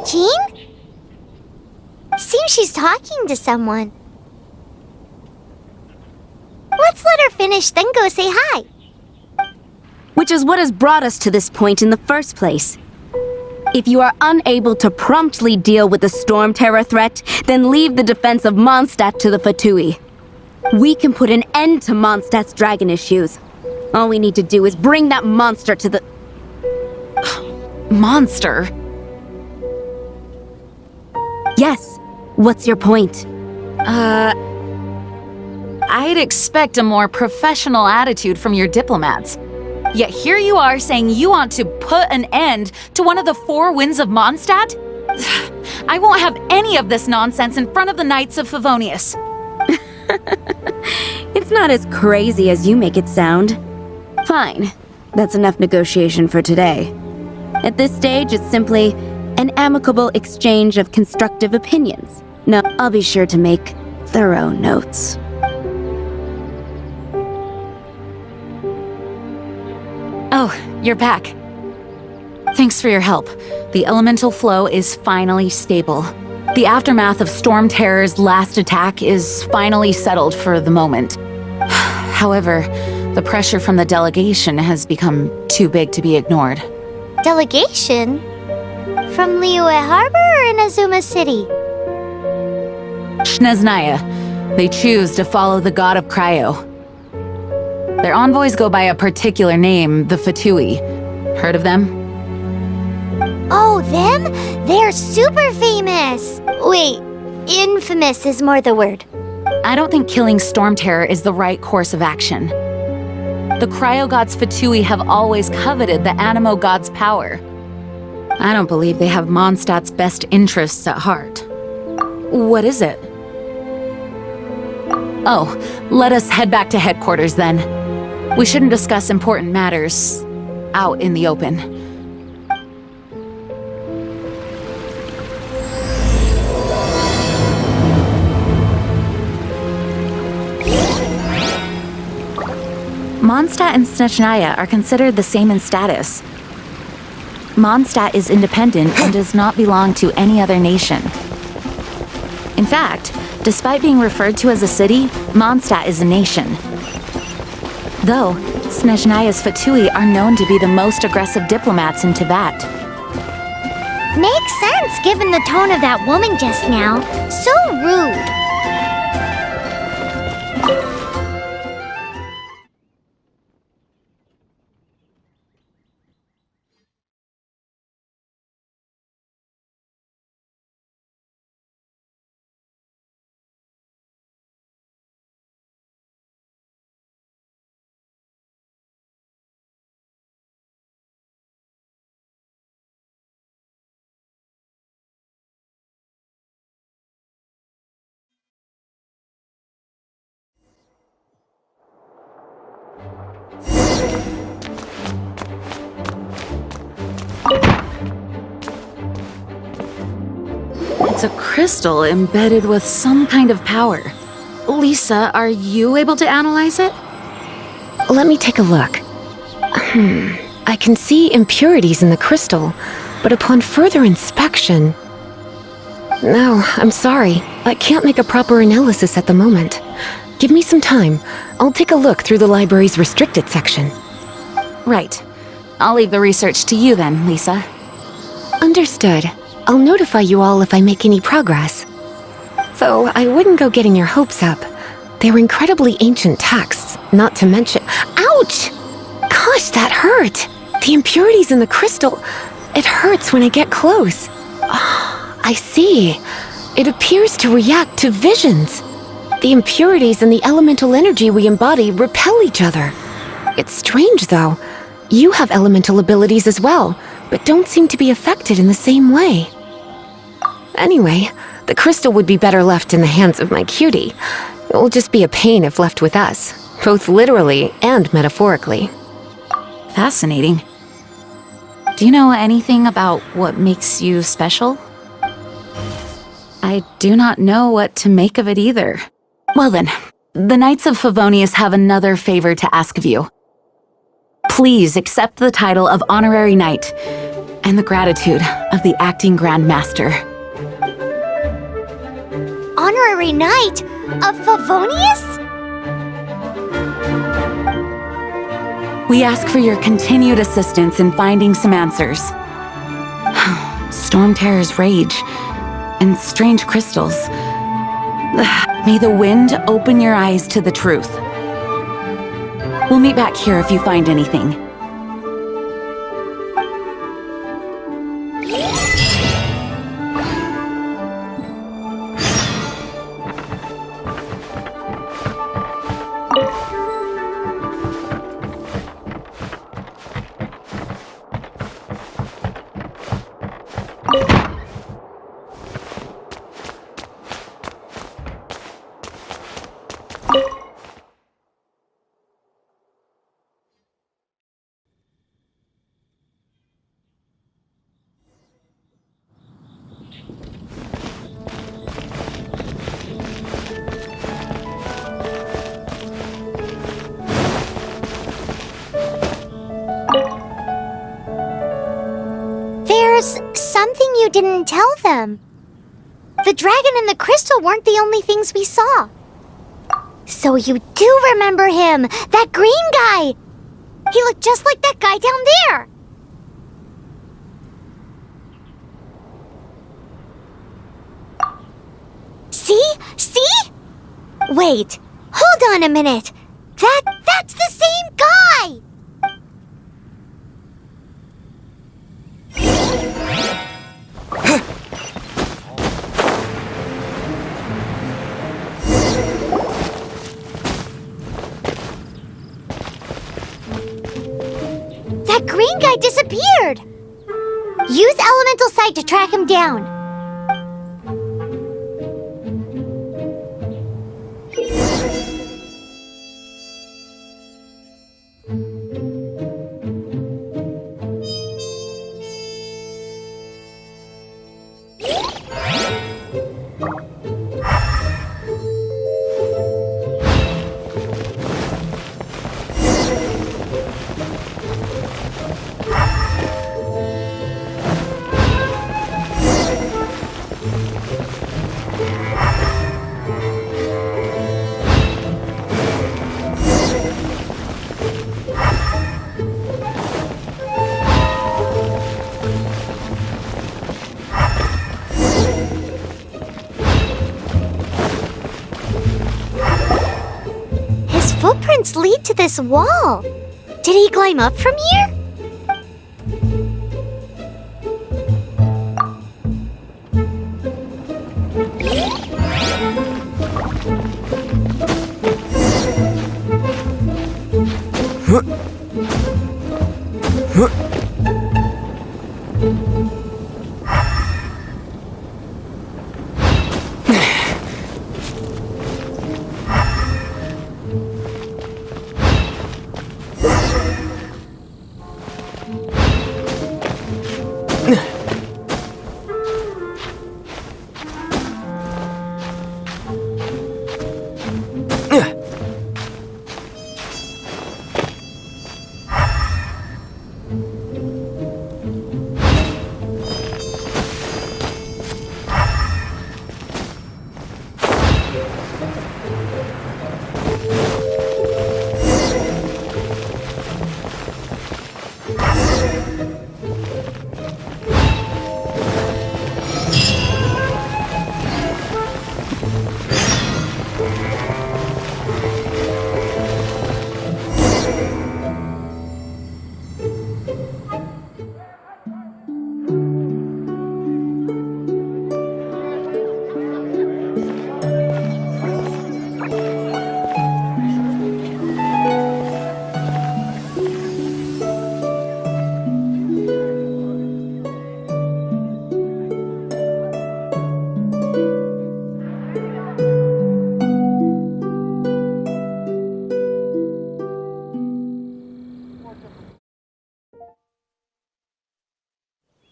Jean? Seems she's talking to someone. Let's let her finish, then go say hi. Which is what has brought us to this point in the first place. If you are unable to promptly deal with the storm terror threat, then leave the defense of Mondstadt to the Fatui. We can put an end to Mondstadt's dragon issues. All we need to do is bring that monster to the... Monster? Yes. What's your point? I'd expect a more professional attitude from your diplomats. Yet here you are saying you want to put an end to one of the four winds of Mondstadt? I won't have any of this nonsense in front of the Knights of Favonius. It's not as crazy as you make it sound. Fine. That's enough negotiation for today. At this stage, it's simply an amicable exchange of constructive opinions. Now, I'll be sure to make thorough notes. Oh, you're back. Thanks for your help. The elemental flow is finally stable. The aftermath of Storm Terror's last attack is finally settled for the moment. However, the pressure from the delegation has become too big to be ignored. Delegation? From Liyue Harbor or Inazuma City? Snezhnaya. They choose to follow the god of Cryo. Their envoys go by a particular name, the Fatui. Heard of them? Oh, them? They're super famous! Wait, infamous is more the word. I don't think killing Storm Terror is the right course of action. The Cryo God's Fatui have always coveted the Animo God's power. I don't believe they have Mondstadt's best interests at heart. What is it? Oh, let us head back to headquarters then. We shouldn't discuss important matters out in the open. Mondstadt and Snezhnaya are considered the same in status. Mondstadt is independent and does not belong to any other nation. In fact, despite being referred to as a city, Mondstadt is a nation. Though, Snezhnaya's Fatui are known to be the most aggressive diplomats in Teyvat. Makes sense given the tone of that woman just now. So rude. It's a crystal embedded with some kind of power. Lisa, are you able to analyze it? Let me take a look. I can see impurities in the crystal, but upon further inspection... No, I'm sorry. I can't make a proper analysis at the moment. Give me some time. I'll take a look through the library's restricted section. Right. I'll leave the research to you then, Lisa. Understood. I'll notify you all if I make any progress. Though I wouldn't go getting your hopes up. They're incredibly ancient texts, not to mention... Ouch! Gosh, that hurt! The impurities in the crystal... It hurts when I get close. Oh, I see. It appears to react to visions. The impurities and the elemental energy we embody repel each other. It's strange, though. You have elemental abilities as well, but don't seem to be affected in the same way. Anyway, the crystal would be better left in the hands of my cutie. It will just be a pain if left with us, both literally and metaphorically. Fascinating. Do you know anything about what makes you special? I do not know what to make of it either. Well then, the Knights of Favonius have another favor to ask of you. Please accept the title of Honorary Knight. and the gratitude of the acting Grandmaster. Honorary Knight of Favonius? We ask for your continued assistance in finding some answers. Storm Terror's rage and strange crystals. May the wind open your eyes to the truth. We'll meet back here if you find anything. There's something you didn't tell them. The dragon and the crystal weren't the only things we saw. So you do remember him, that green guy! He looked just like that guy down there! See? See? Wait, hold on a minute. That's the same guy! That green guy disappeared! Use Elemental Sight to track him down. Footprints lead to this wall. Did he climb up from here?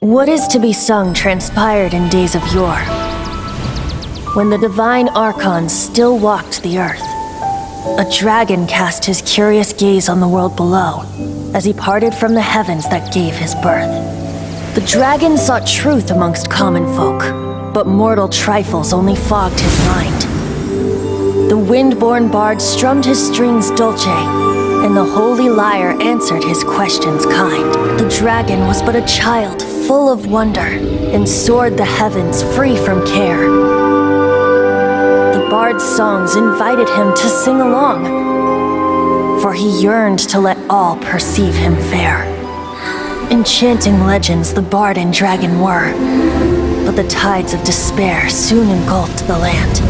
What is to be sung transpired in days of yore, when the divine archons still walked the earth. A dragon cast his curious gaze on the world below, as he parted from the heavens that gave his birth. The dragon sought truth amongst common folk, but mortal trifles only fogged his mind. The wind-born bard strummed his strings dolce, and the holy lyre answered his questions kind. The dragon was but a child full of wonder, and soared the heavens free from care. The bard's songs invited him to sing along, for he yearned to let all perceive him fair. Enchanting legends the bard and dragon were, but the tides of despair soon engulfed the land.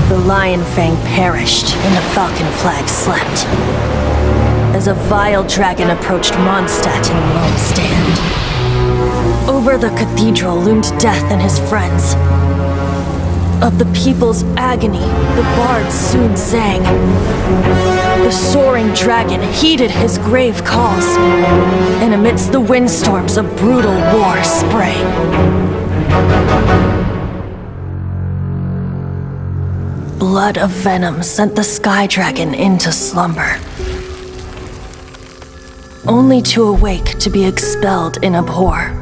The lion fang perished, and the falcon flag slept, as a vile dragon approached Mondstadt in lone stand. Over the cathedral loomed death and his friends. Of the people's agony, the bards soon sang. The soaring dragon heeded his grave calls, and amidst the windstorms a brutal war sprang. Blood of venom sent the sky dragon into slumber, only to awake to be expelled in abhor.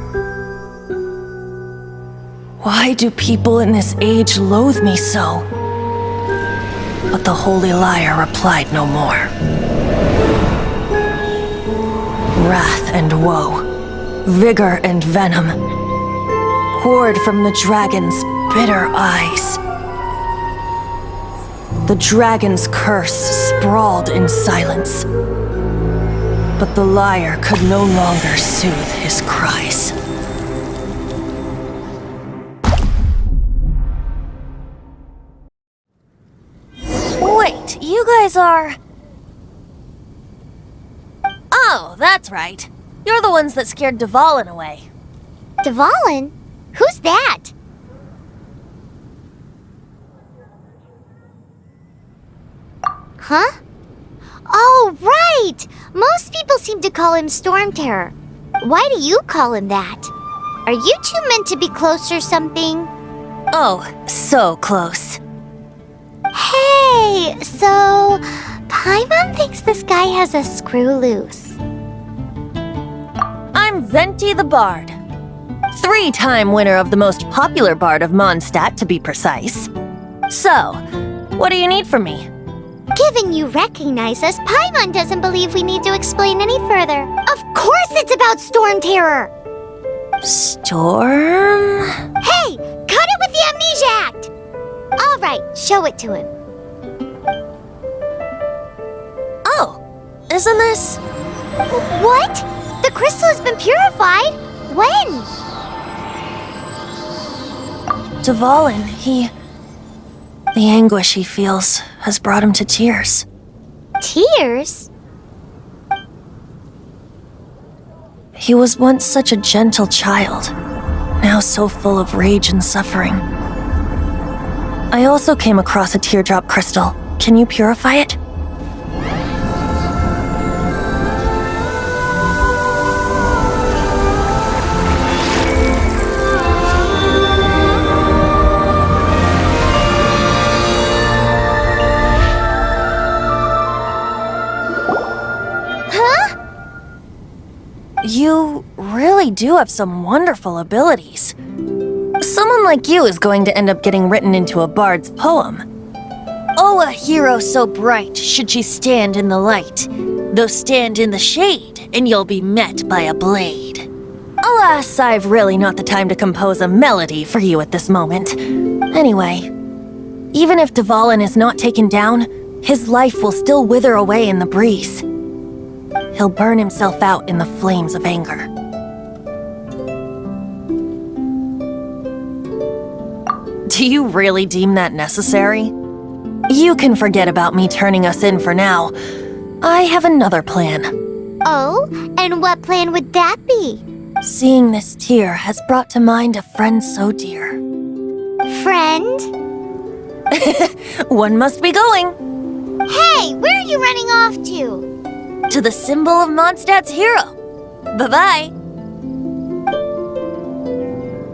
Why do people in this age loathe me so? But the holy lyre replied no more. Wrath and woe, vigor and venom, poured from the dragon's bitter eyes. The dragon's curse sprawled in silence, but the lyre could no longer soothe his cries. Wait, you guys are... Oh, that's right. You're the ones that scared Dvalin away. Dvalin? Who's that? Huh? Oh, right! Most people seem to call him Storm Terror. Why do you call him that? Are you two meant to be close or something? Oh, so close. Hey, so Paimon thinks this guy has a screw loose. I'm Venti the Bard. 3-time winner of the most popular bard of Mondstadt, to be precise. So, what do you need from me? Given you recognize us, Paimon doesn't believe we need to explain any further. Of course it's about Storm Terror! Storm? Hey, cut it with the Amnesia Act! Alright, show it to him. Oh, isn't this... What? The crystal has been purified? When? Dvalin, the anguish he feels has brought him to tears. Tears? He was once such a gentle child, now so full of rage and suffering. I also came across a teardrop crystal. Can you purify it? You really do have some wonderful abilities. Someone like you is going to end up getting written into a bard's poem. Oh, a hero so bright should she stand in the light, though stand in the shade, and you'll be met by a blade. Alas, I've really not the time to compose a melody for you at this moment. Anyway, even if Dvalin is not taken down, his life will still wither away in the breeze. He'll burn himself out in the flames of anger. Do you really deem that necessary? You can forget about me turning us in for now. I have another plan. Oh, and what plan would that be? Seeing this tear has brought to mind a friend so dear. Friend? One must be going. Hey, where are you running off to? To the symbol of Mondstadt's hero. Bye-bye.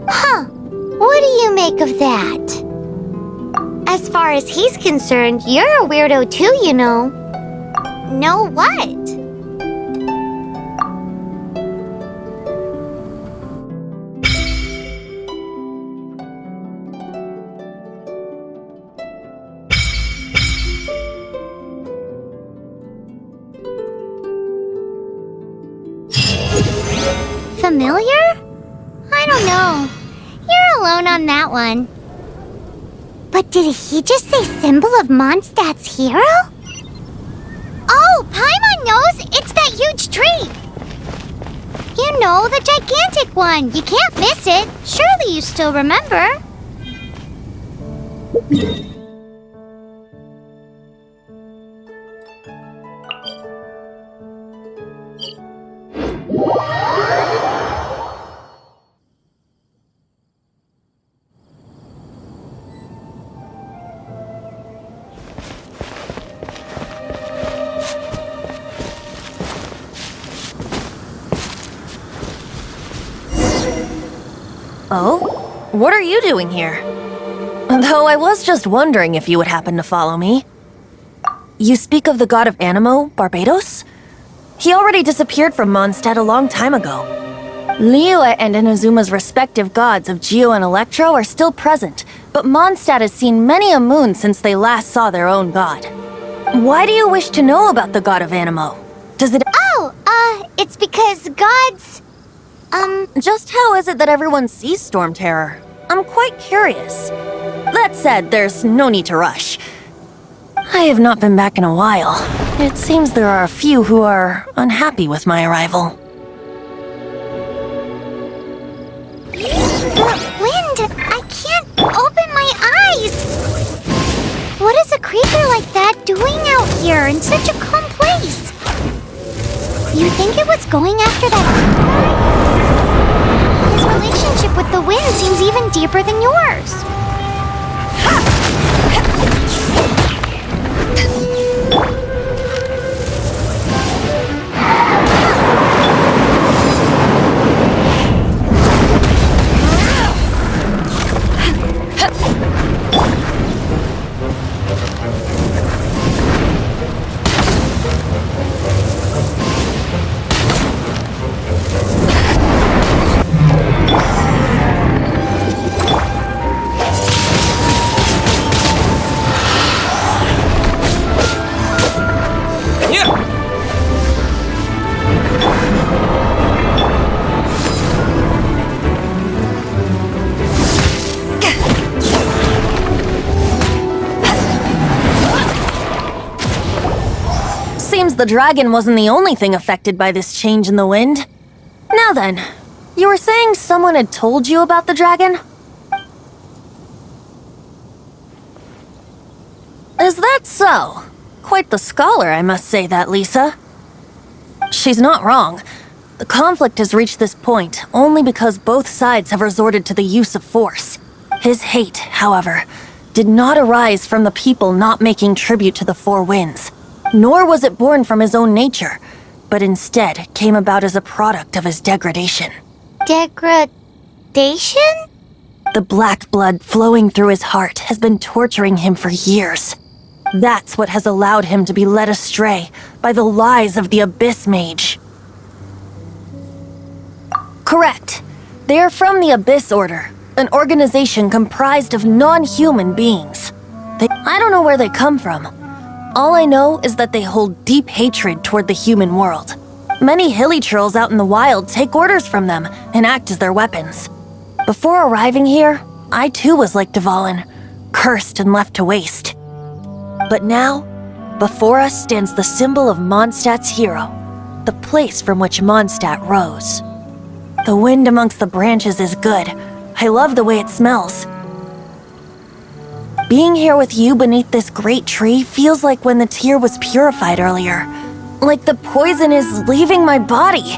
Huh. What do you make of that? As far as he's concerned, you're a weirdo too, you know. Know what? Familiar? I don't know. You're alone on that one. But did he just say symbol of Mondstadt's hero? Oh, Paimon knows! It's that huge tree! You know, the gigantic one! You can't miss it! Surely you still remember? Oh? What are you doing here? Though I was just wondering if you would happen to follow me. You speak of the god of Animo, Barbados? He already disappeared from Mondstadt a long time ago. Liyue and Inazuma's respective gods of Geo and Electro are still present, but Mondstadt has seen many a moon since they last saw their own god. Why do you wish to know about the god of Animo? Does it— it's because gods... Just how is it that everyone sees Storm Terror? I'm quite curious. That said, there's no need to rush. I have not been back in a while. It seems there are a few who are unhappy with my arrival. The wind! I can't open my eyes! What is a creature like that doing out here in such a calm place? You think it was going after that? His relationship with the wind seems even deeper than yours. The dragon wasn't the only thing affected by this change in the wind. Now then, you were saying someone had told you about the dragon? Is that so? Quite the scholar, I must say that, Lisa. She's not wrong. The conflict has reached this point only because both sides have resorted to the use of force. His hate, however, did not arise from the people not making tribute to the Four Winds. Nor was it born from his own nature, but instead came about as a product of his degradation. Degradation? The black blood flowing through his heart has been torturing him for years. That's what has allowed him to be led astray by the lies of the Abyss Mage. Correct. They are from the Abyss Order, an organization comprised of non-human beings. I don't know where they come from. All I know is that they hold deep hatred toward the human world. Many hilly trolls out in the wild take orders from them and act as their weapons. Before arriving here, I too was like Dvalin, cursed and left to waste. But now, before us stands the symbol of Mondstadt's hero, the place from which Mondstadt rose. The wind amongst the branches is good. I love the way it smells. Being here with you beneath this great tree feels like when the tear was purified earlier. Like the poison is leaving my body.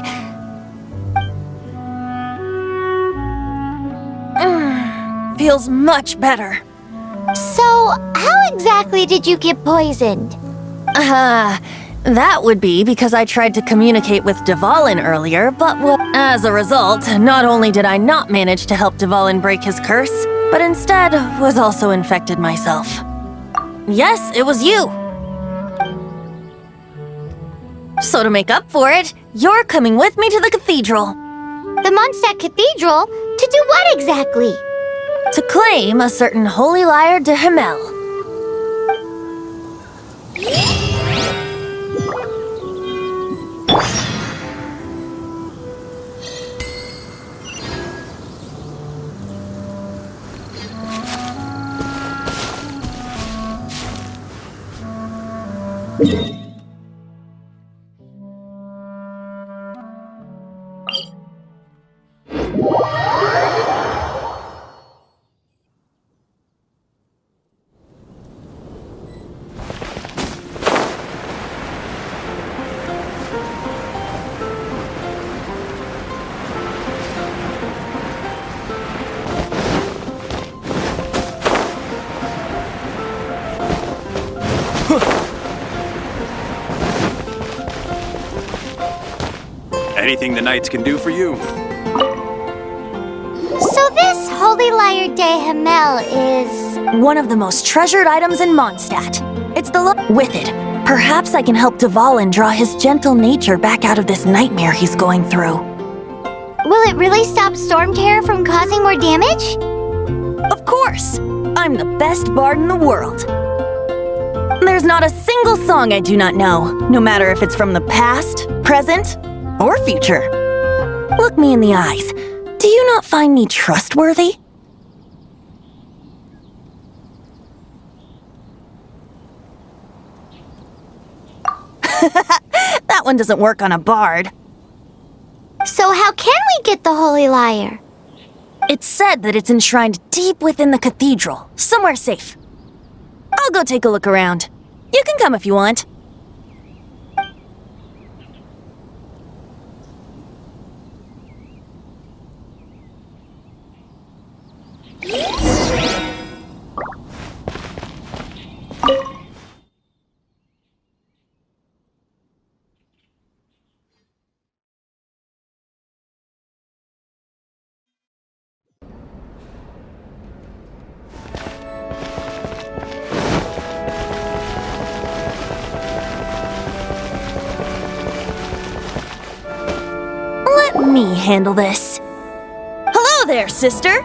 Feels much better. So, how exactly did you get poisoned? That would be because I tried to communicate with Dvalin earlier, but as a result, not only did I not manage to help Dvalin break his curse, but instead was also infected myself. Yes, it was you. So to make up for it, you're coming with me to the cathedral. The Mondstadt Cathedral? To do what exactly? To claim a certain holy lyre de Himmel. Anything the knights can do for you? So this Holy Lyre de Himmel is... One of the most treasured items in Mondstadt. It's the with it. Perhaps I can help Dvalin draw his gentle nature back out of this nightmare he's going through. Will it really stop Storm Terror from causing more damage? Of course! I'm the best bard in the world. There's not a single song I do not know, no matter if it's from the past, present, or future. Look me in the eyes. Do you not find me trustworthy? That one doesn't work on a bard. So how can we get the Holy Lyre? It's said that it's enshrined deep within the cathedral, somewhere safe. I'll go take a look around. You can come if you want. Let me handle this. Hello there, sister!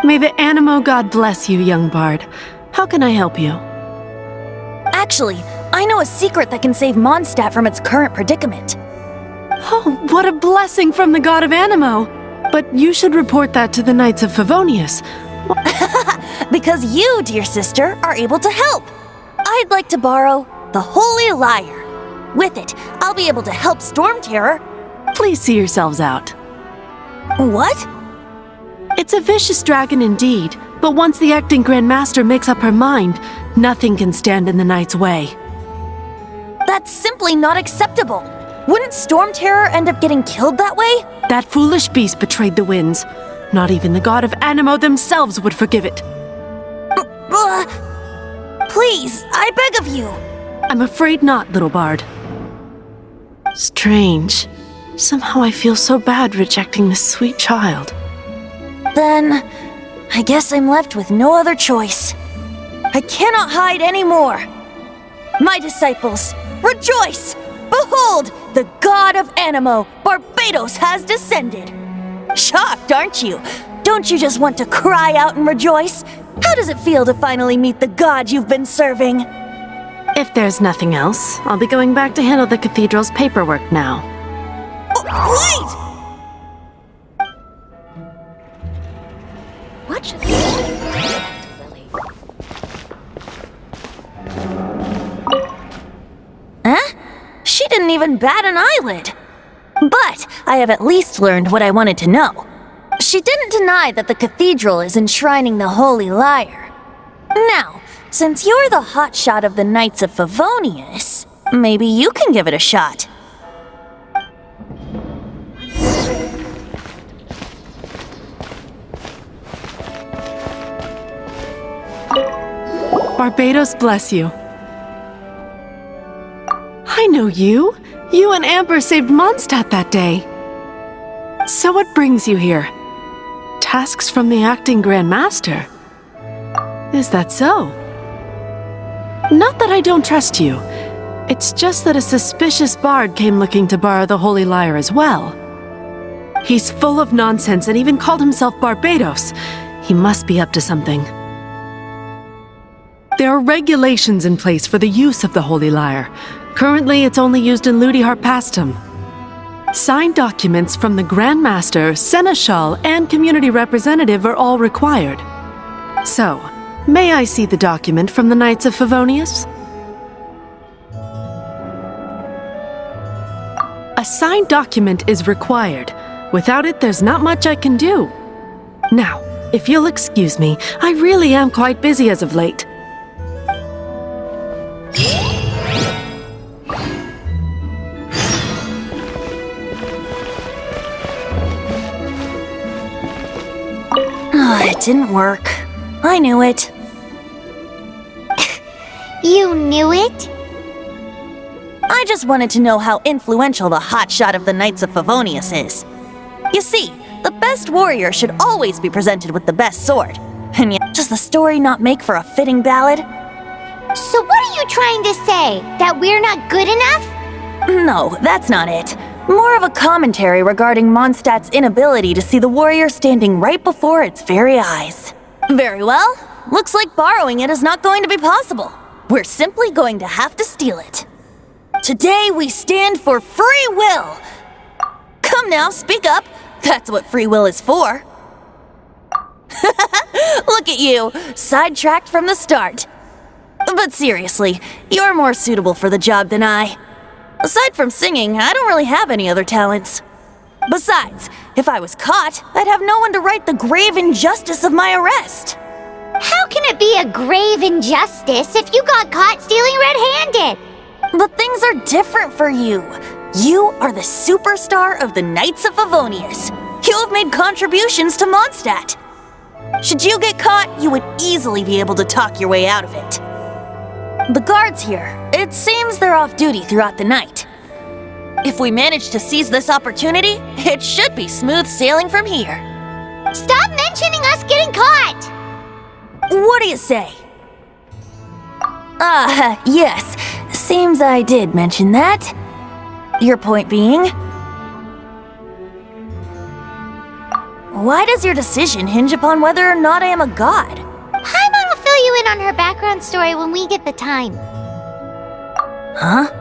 May the Animo God bless you, young bard. How can I help you? Actually, I know a secret that can save Mondstadt from its current predicament. Oh, what a blessing from the God of Animo! But you should report that to the Knights of Favonius. Because you, dear sister, are able to help. I'd like to borrow the Holy Lyre. With it, I'll be able to help Storm Terror. Please see yourselves out. What? It's a vicious dragon indeed, but once the acting Grand Master makes up her mind, nothing can stand in the Knight's way. That's simply not acceptable. Wouldn't Storm Terror end up getting killed that way? That foolish beast betrayed the winds. Not even the God of Animo themselves would forgive it. Please, I beg of you. I'm afraid not, little bard. Strange. Somehow I feel so bad rejecting this sweet child. Then, I guess I'm left with no other choice. I cannot hide anymore. My disciples, rejoice! Behold, the God of Animo, Barbados, has descended. Shocked, aren't you? Don't you just want to cry out and rejoice? How does it feel to finally meet the God you've been serving? If there's nothing else, I'll be going back to handle the cathedral's paperwork now. Wait! What should we do, Lily? Huh? She didn't even bat an eyelid. But I have at least learned what I wanted to know. She didn't deny that the cathedral is enshrining the Holy Lyre. Now, since you're the hotshot of the Knights of Favonius, maybe you can give it a shot. Barbados bless you. I know you. You and Amber saved Mondstadt that day. So what brings you here? Tasks from the acting Grand Master? Is that so? Not that I don't trust you. It's just that a suspicious bard came looking to borrow the Holy Lyre as well. He's full of nonsense and even called himself Barbados. He must be up to something. There are regulations in place for the use of the Holy Lyre. Currently, it's only used in Ludi Harpastum. Signed documents from the Grand Master, Seneschal, and Community Representative are all required. So, may I see the document from the Knights of Favonius? A signed document is required. Without it, there's not much I can do. Now, if you'll excuse me, I really am quite busy as of late. It didn't work. I knew it. You knew it? I just wanted to know how influential the hotshot of the Knights of Favonius is. You see, the best warrior should always be presented with the best sword. And yet, does the story not make for a fitting ballad? So what are you trying to say? That we're not good enough? No, that's not it. More of a commentary regarding Mondstadt's inability to see the warrior standing right before its very eyes. Very well. Looks like borrowing it is not going to be possible. We're simply going to have to steal it. Today we stand for free will! Come now, speak up. That's what free will is for. Look at you, sidetracked from the start. But seriously, you're more suitable for the job than I. Aside from singing, I don't really have any other talents. Besides, if I was caught, I'd have no one to right the grave injustice of my arrest. How can it be a grave injustice if you got caught stealing red-handed? But things are different for you. You are the superstar of the Knights of Favonius. You have made contributions to Mondstadt. Should you get caught, you would easily be able to talk your way out of it. The guards here, it seems they're off duty throughout the night. If we manage to seize this opportunity, it should be smooth sailing from here. Stop mentioning us getting caught! What do you say? Yes. Seems I did mention that. Your point being? Why does your decision hinge upon whether or not I am a god? Paimon will fill you in on her background story when we get the time. Huh?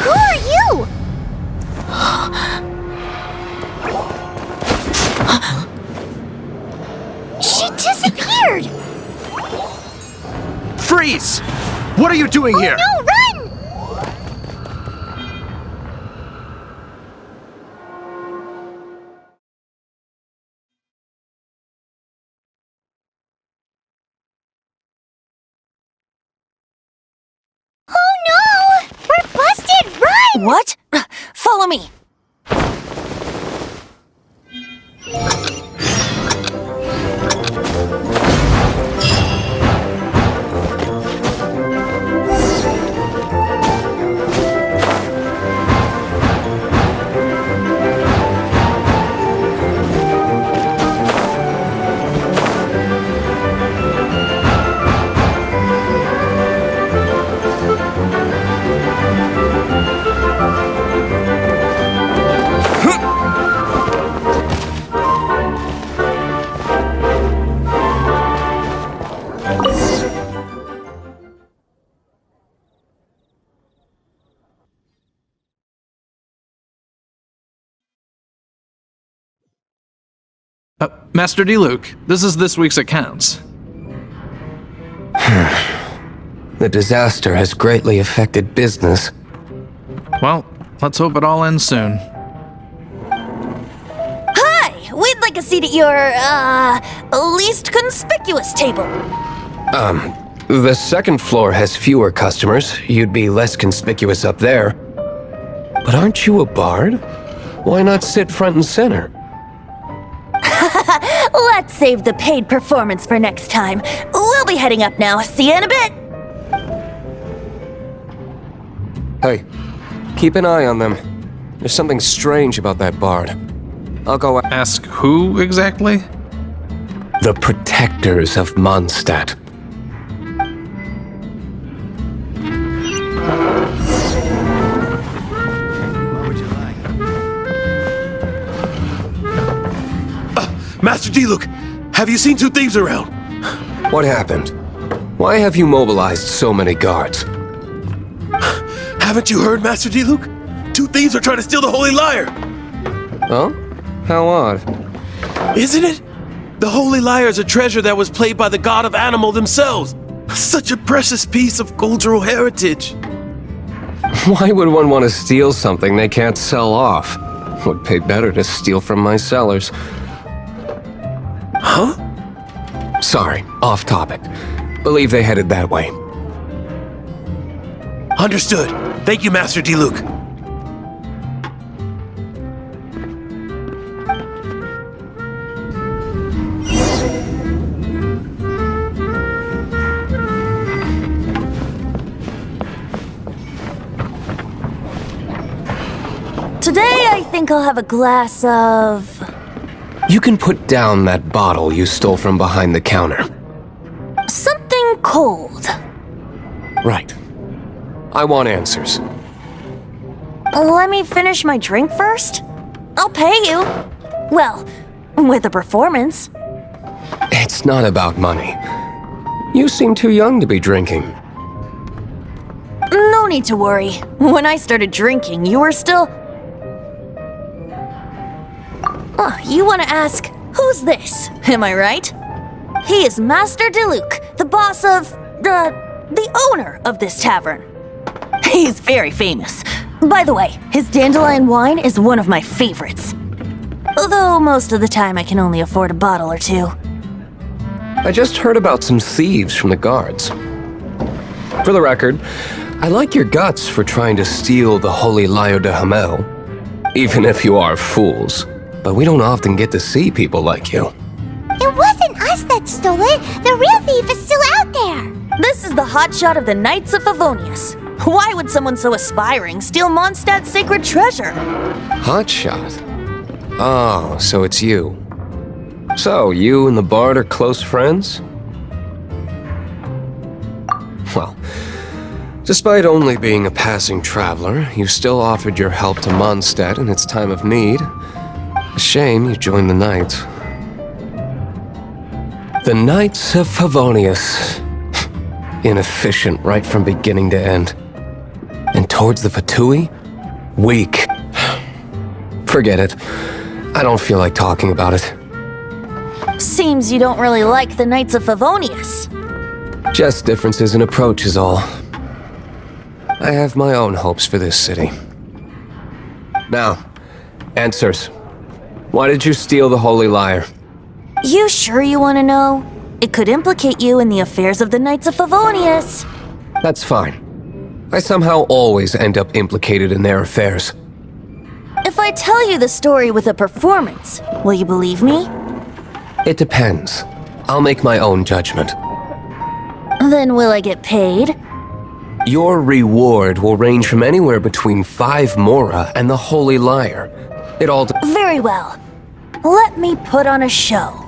Who are you? She disappeared! Freeze! What are you doing here? No, run! Oh no! We're busted! Run! What? Follow me. Master D-Luke, this is this week's accounts. The disaster has greatly affected business. Well, let's hope it all ends soon. Hi! We'd like a seat at your, least conspicuous table. The second floor has fewer customers. You'd be less conspicuous up there. But aren't you a bard? Why not sit front and center? Let's save the paid performance for next time. We'll be heading up now. See you in a bit. Hey, keep an eye on them. There's something strange about that bard. I'll go Ask who exactly? The protectors of Mondstadt. Master D-Luke, have you seen two thieves around? What happened? Why have you mobilized so many guards? Haven't you heard, Master D-Luke? Two thieves are trying to steal the Holy Lyre. Huh? How odd. Isn't it? The Holy Lyre is a treasure that was played by the god of animal themselves. Such a precious piece of cultural heritage. Why would one want to steal something they can't sell off? Would pay better to steal from my sellers. Huh? Sorry, off topic. Believe they headed that way. Understood. Thank you, Master D-Luke. Today, I think I'll have a glass of... You can put down that bottle you stole from behind the counter. something cold. Right. I want answers. Let me finish my drink first. I'll pay you. Well, with a performance. It's not about money. You seem too young to be drinking. No need to worry. When I started drinking, you were still... Oh, you want to ask, who's this? Am I right? He is Master D-Luke, the boss of... the owner of this tavern. He's very famous. By the way, his dandelion wine is one of my favorites. Although most of the time I can only afford a bottle or two. I just heard about some thieves from the guards. For the record, I like your guts for trying to steal the Holy Lyre de Hamel. Even if you are fools. But we don't often get to see people like you. It wasn't us that stole it. The real thief is still out there. This is the hotshot of the Knights of Favonius. Why would someone so aspiring steal Mondstadt's sacred treasure? Hotshot? Oh, so it's you. So, you and the Bard are close friends? Well, despite only being a passing traveler, you still offered your help to Mondstadt in its time of need. A shame you joined the Knights. The Knights of Favonius. Inefficient right from beginning to end. And towards the Fatui? Weak. Forget it. I don't feel like talking about it. Seems you don't really like the Knights of Favonius. Just differences in approach is all. I have my own hopes for this city. Now, answers. Why did you steal the Holy Lyre? You sure you want to know? It could implicate you in the affairs of the Knights of Favonius. That's fine. I somehow always end up implicated in their affairs. If I tell you the story with a performance, will you believe me? It depends. I'll make my own judgment. Then will I get paid? Your reward will range from anywhere between 5 mora and the Holy Lyre. It all Very well. Let me put on a show.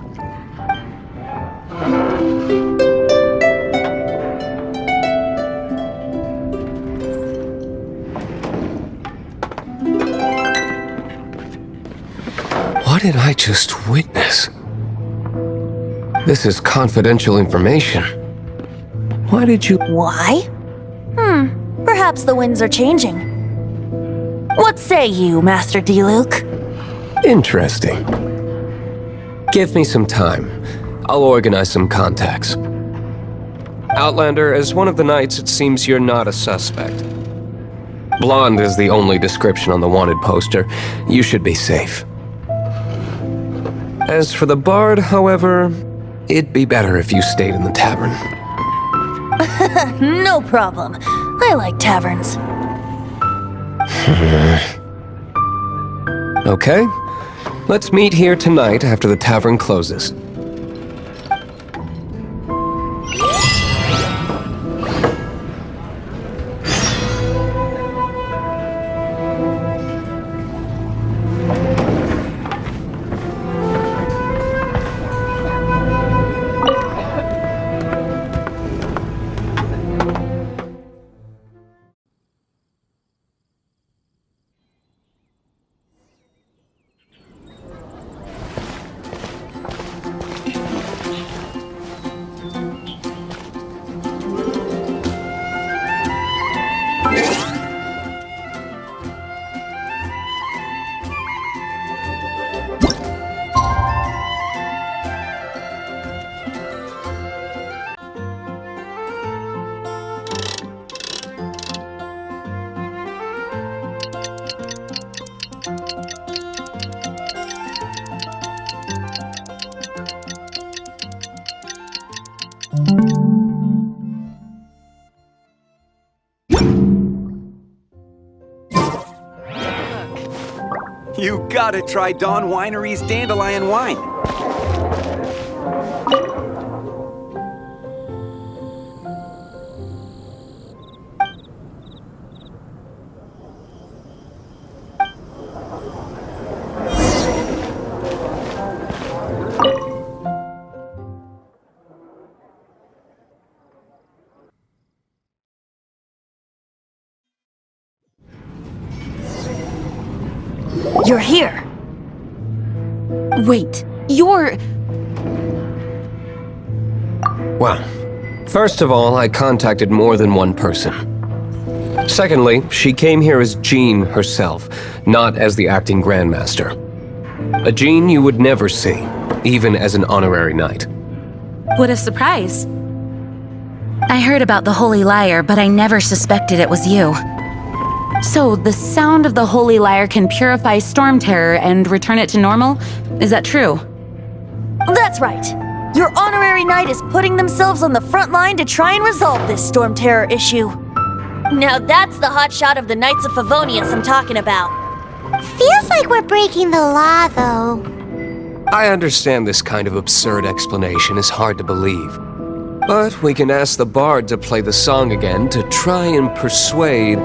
What did I just witness? This is confidential information. Why did you... Why? Perhaps the winds are changing. What say you, Master Diluc? Interesting. Give me some time. I'll organize some contacts. Outlander, as one of the knights, it seems you're not a suspect. Blonde is the only description on the wanted poster. You should be safe. As for the bard, however, it'd be better if you stayed in the tavern. No problem. I like taverns. Okay. Let's meet here tonight after the tavern closes. You gotta try Dawn Winery's Dandelion Wine. You're here. Wait, you're... Well, first of all, I contacted more than one person. Secondly, she came here as Jean herself, not as the acting Grandmaster. A Jean you would never see, even as an honorary knight. What a surprise. I heard about the Holy Lyre, but I never suspected it was you. So, the sound of the Holy Lyre can purify Storm Terror and return it to normal? Is that true? That's right. Your honorary knight is putting themselves on the front line to try and resolve this Storm Terror issue. Now that's the hotshot of the Knights of Favonius I'm talking about. Feels like we're breaking the law, though. I understand this kind of absurd explanation is hard to believe. But we can ask the bard to play the song again to try and persuade...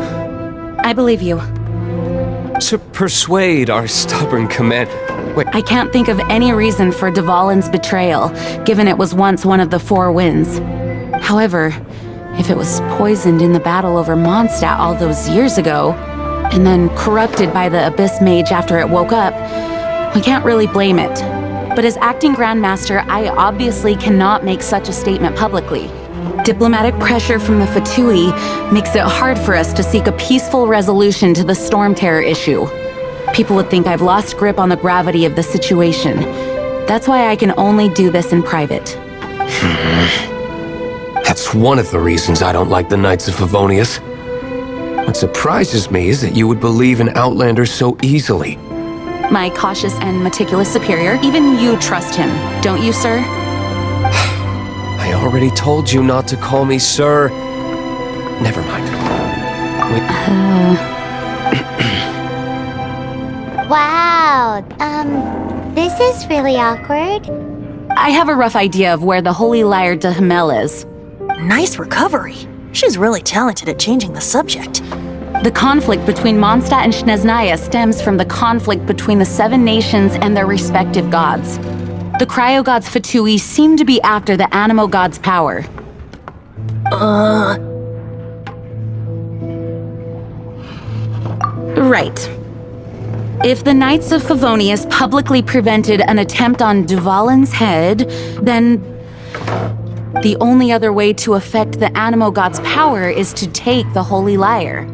I believe you. To persuade our stubborn commander... Wait, I can't think of any reason for Dvalin's betrayal, given it was once one of the Four Winds. However, if it was poisoned in the battle over Mondstadt all those years ago, and then corrupted by the Abyss Mage after it woke up, we can't really blame it. But as acting Grand Master, I obviously cannot make such a statement publicly. Diplomatic pressure from the Fatui makes it hard for us to seek a peaceful resolution to the Storm Terror issue. People would think I've lost grip on the gravity of the situation. That's why I can only do this in private. That's one of the reasons I don't like the Knights of Favonius. What surprises me is that you would believe in Outlanders so easily. My cautious and meticulous superior, even you trust him, don't you, sir? I already told you not to call me sir. Never mind. Wow, this is really awkward. I have a rough idea of where the Holy Lyre de Hamel is. Nice recovery. She's really talented at changing the subject. The conflict between Mondstadt and Snezhnaya stems from the conflict between the 7 nations and their respective gods. The cryo-gods Fatui seem to be after the Animo god's power. Right. If the Knights of Favonius publicly prevented an attempt on Duvalin's head, then the only other way to affect the Animo god's power is to take the Holy Lyre.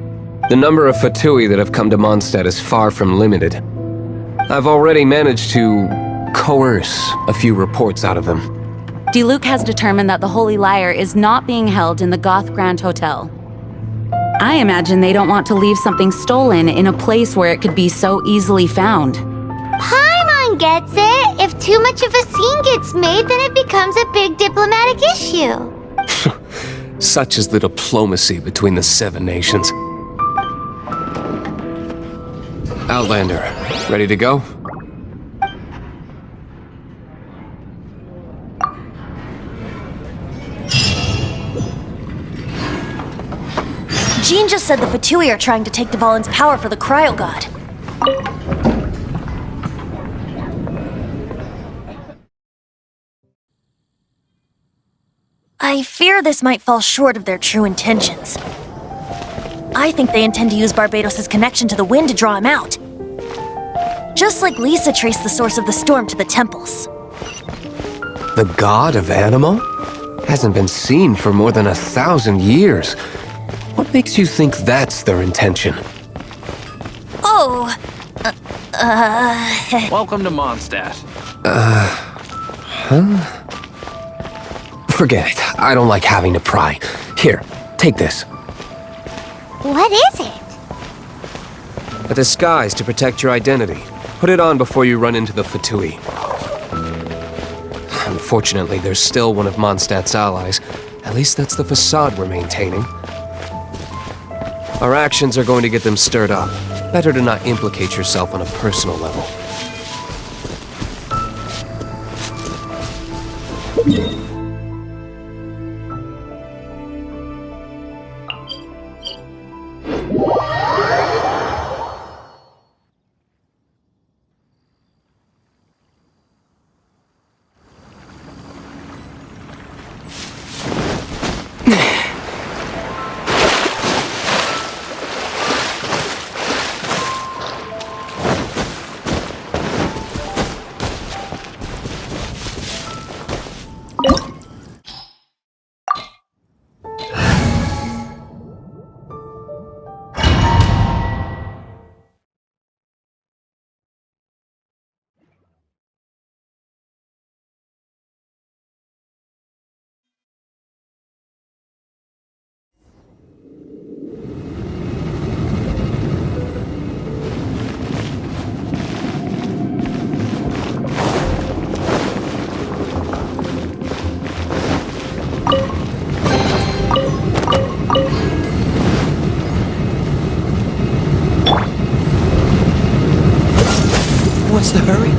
The number of Fatui that have come to Mondstadt is far from limited. I've already managed to coerce a few reports out of them. Diluc has determined that the Holy Lyre is not being held in the Goth Grand Hotel. I imagine they don't want to leave something stolen in a place where it could be so easily found. Paimon gets it. If too much of a scene gets made, then it becomes a big diplomatic issue. Such is the diplomacy between the 7 nations. Outlander, ready to go? Jean just said the Fatui are trying to take Duvalin's power for the Cryo God. I fear this might fall short of their true intentions. I think they intend to use Barbados' connection to the wind to draw him out. Just like Lisa traced the source of the storm to the temples. The god of Animo? Hasn't been seen for more than 1,000 years. What makes you think that's their intention? Oh, Welcome to Mondstadt. Forget it. I don't like having to pry. Here, take this. What is it? A disguise to protect your identity. Put it on before you run into the Fatui. Unfortunately, there's still one of Mondstadt's allies. At least that's the facade we're maintaining. Our actions are going to get them stirred up. Better to not implicate yourself on a personal level. What's the hurry?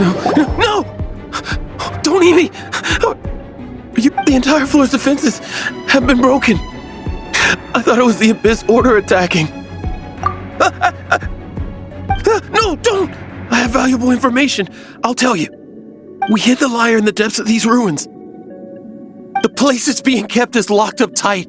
No! Don't eat me! The entire floor's defenses have been broken. I thought it was the Abyss Order attacking. No, don't! I have valuable information. I'll tell you. We hid the lyre in the depths of these ruins. The place it's being kept is locked up tight.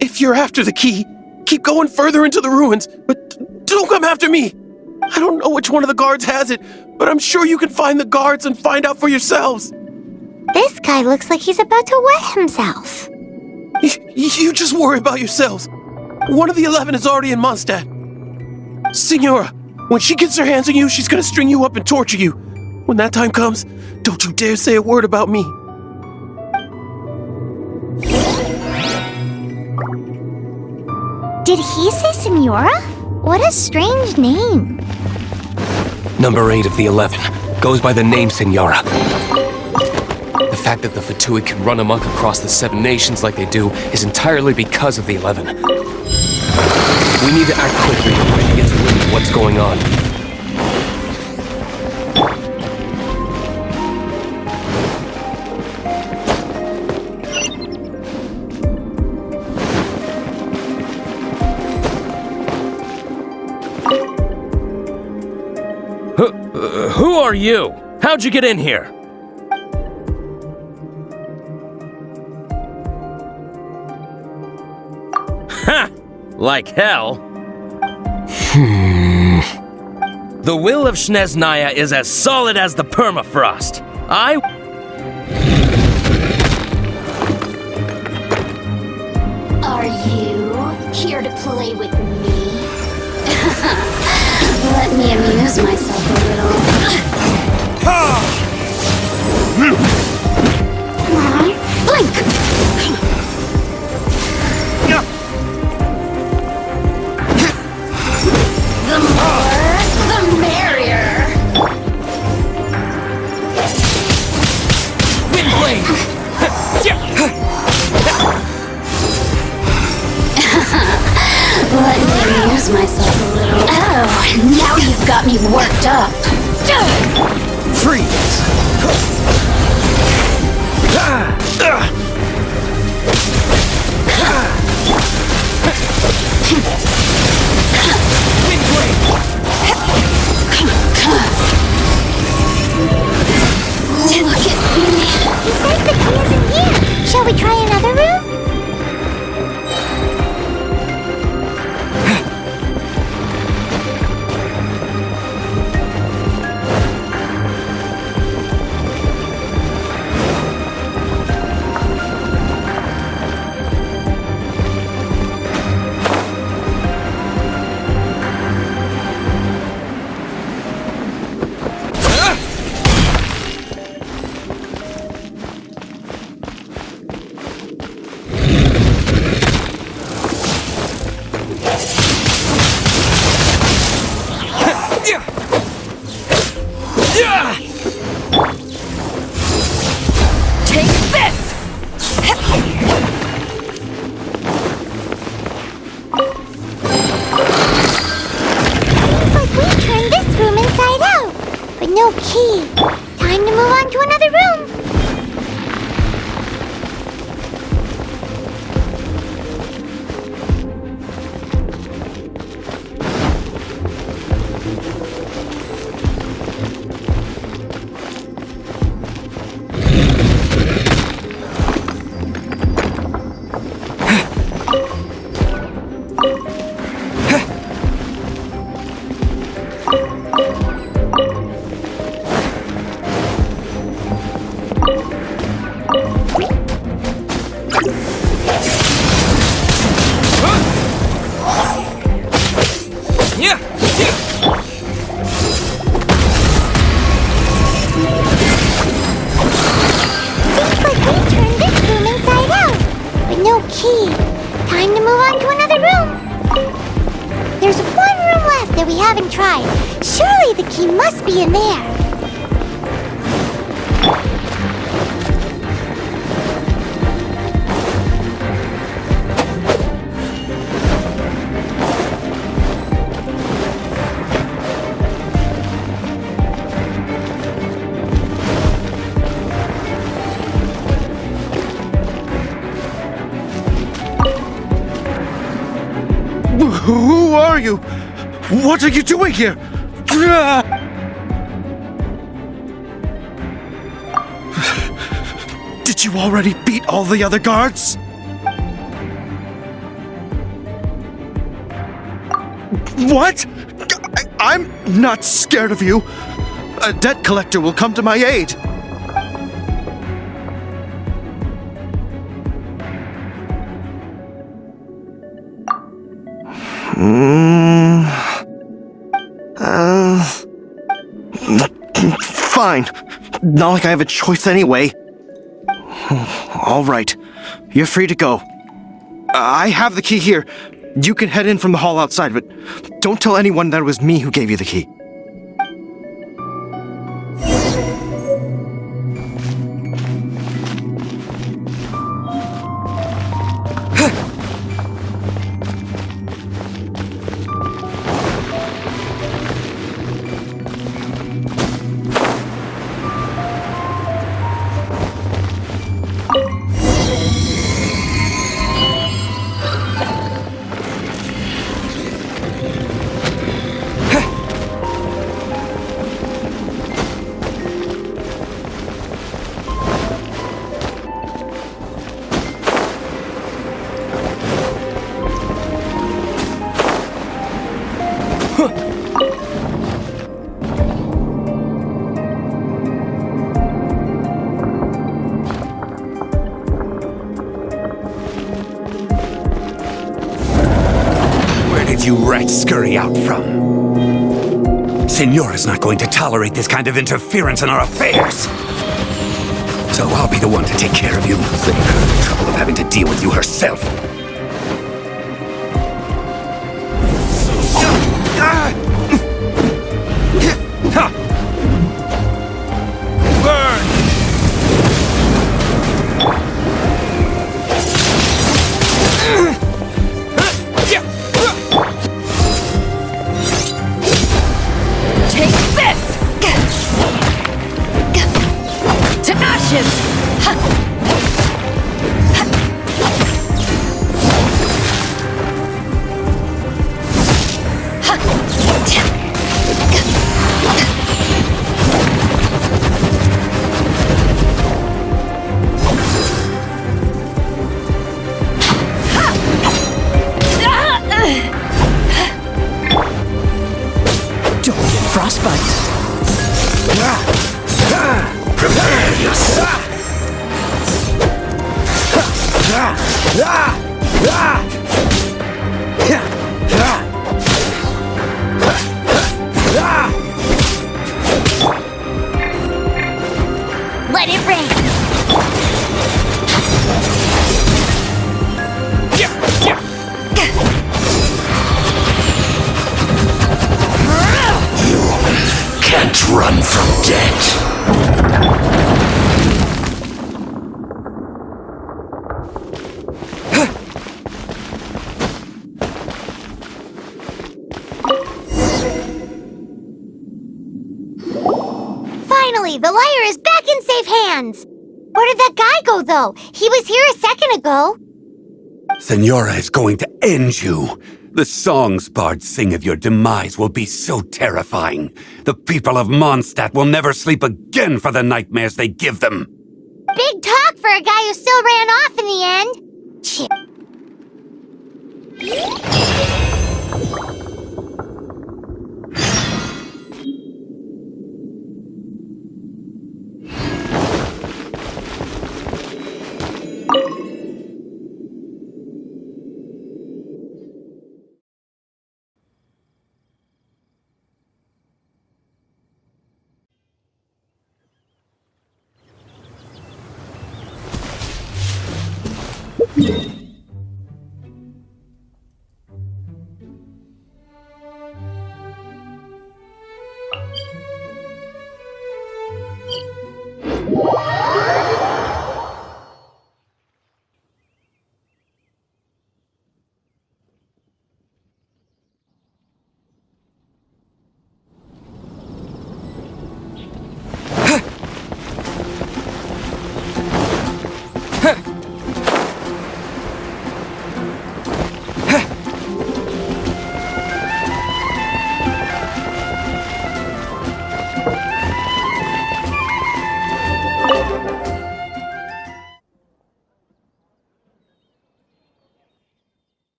If you're after the key, keep going further into the ruins, but don't come after me. I don't know which one of the guards has it, but I'm sure you can find the guards and find out for yourselves. This guy looks like he's about to wet himself. You just worry about yourselves. One of the 11 is already in Mondstadt. Signora, when she gets her hands on you, she's gonna string you up and torture you. When that time comes, don't you dare say a word about me. Did he say Signora? What a strange name. Number 8 of the 11 goes by the name Signora. The fact that the Fatui can run amok across the 7 nations like they do is entirely because of the 11. We need to act quickly before we get to wind of what's going on. Who are you? How'd you get in here? Ha! Like hell. The will of Snezhnaya is as solid as the permafrost. Are you here to play with me? Let me amuse myself a little. Blink! The more, the merrier. Windblade! Let me amuse myself a little. Oh, now you've got me worked up. Freeze! Look at me. He says the key isn't here. Shall we try another room? Key. Time to move on to another room. Surely the key must be in there. you? What are you doing here? Did you already beat all the other guards? What? I'm not scared of you. A debt collector will come to my aid. Fine. Not like I have a choice anyway. All right. You're free to go. I have the key here. You can head in from the hall outside, but don't tell anyone that it was me who gave you the key. You rats scurry out from? Signora's not going to tolerate this kind of interference in our affairs. So I'll be the one to take care of you. Save her the trouble of having to deal with you herself. Let it rain. You can't run from death. Finally, the lyre is back in safe hands. Where did that guy go, though? He was here a second ago. Signora is going to end you. The songs bards sing of your demise will be so terrifying. The people of Mondstadt will never sleep again for the nightmares they give them. Big talk for a guy who still ran off in the end. Shit.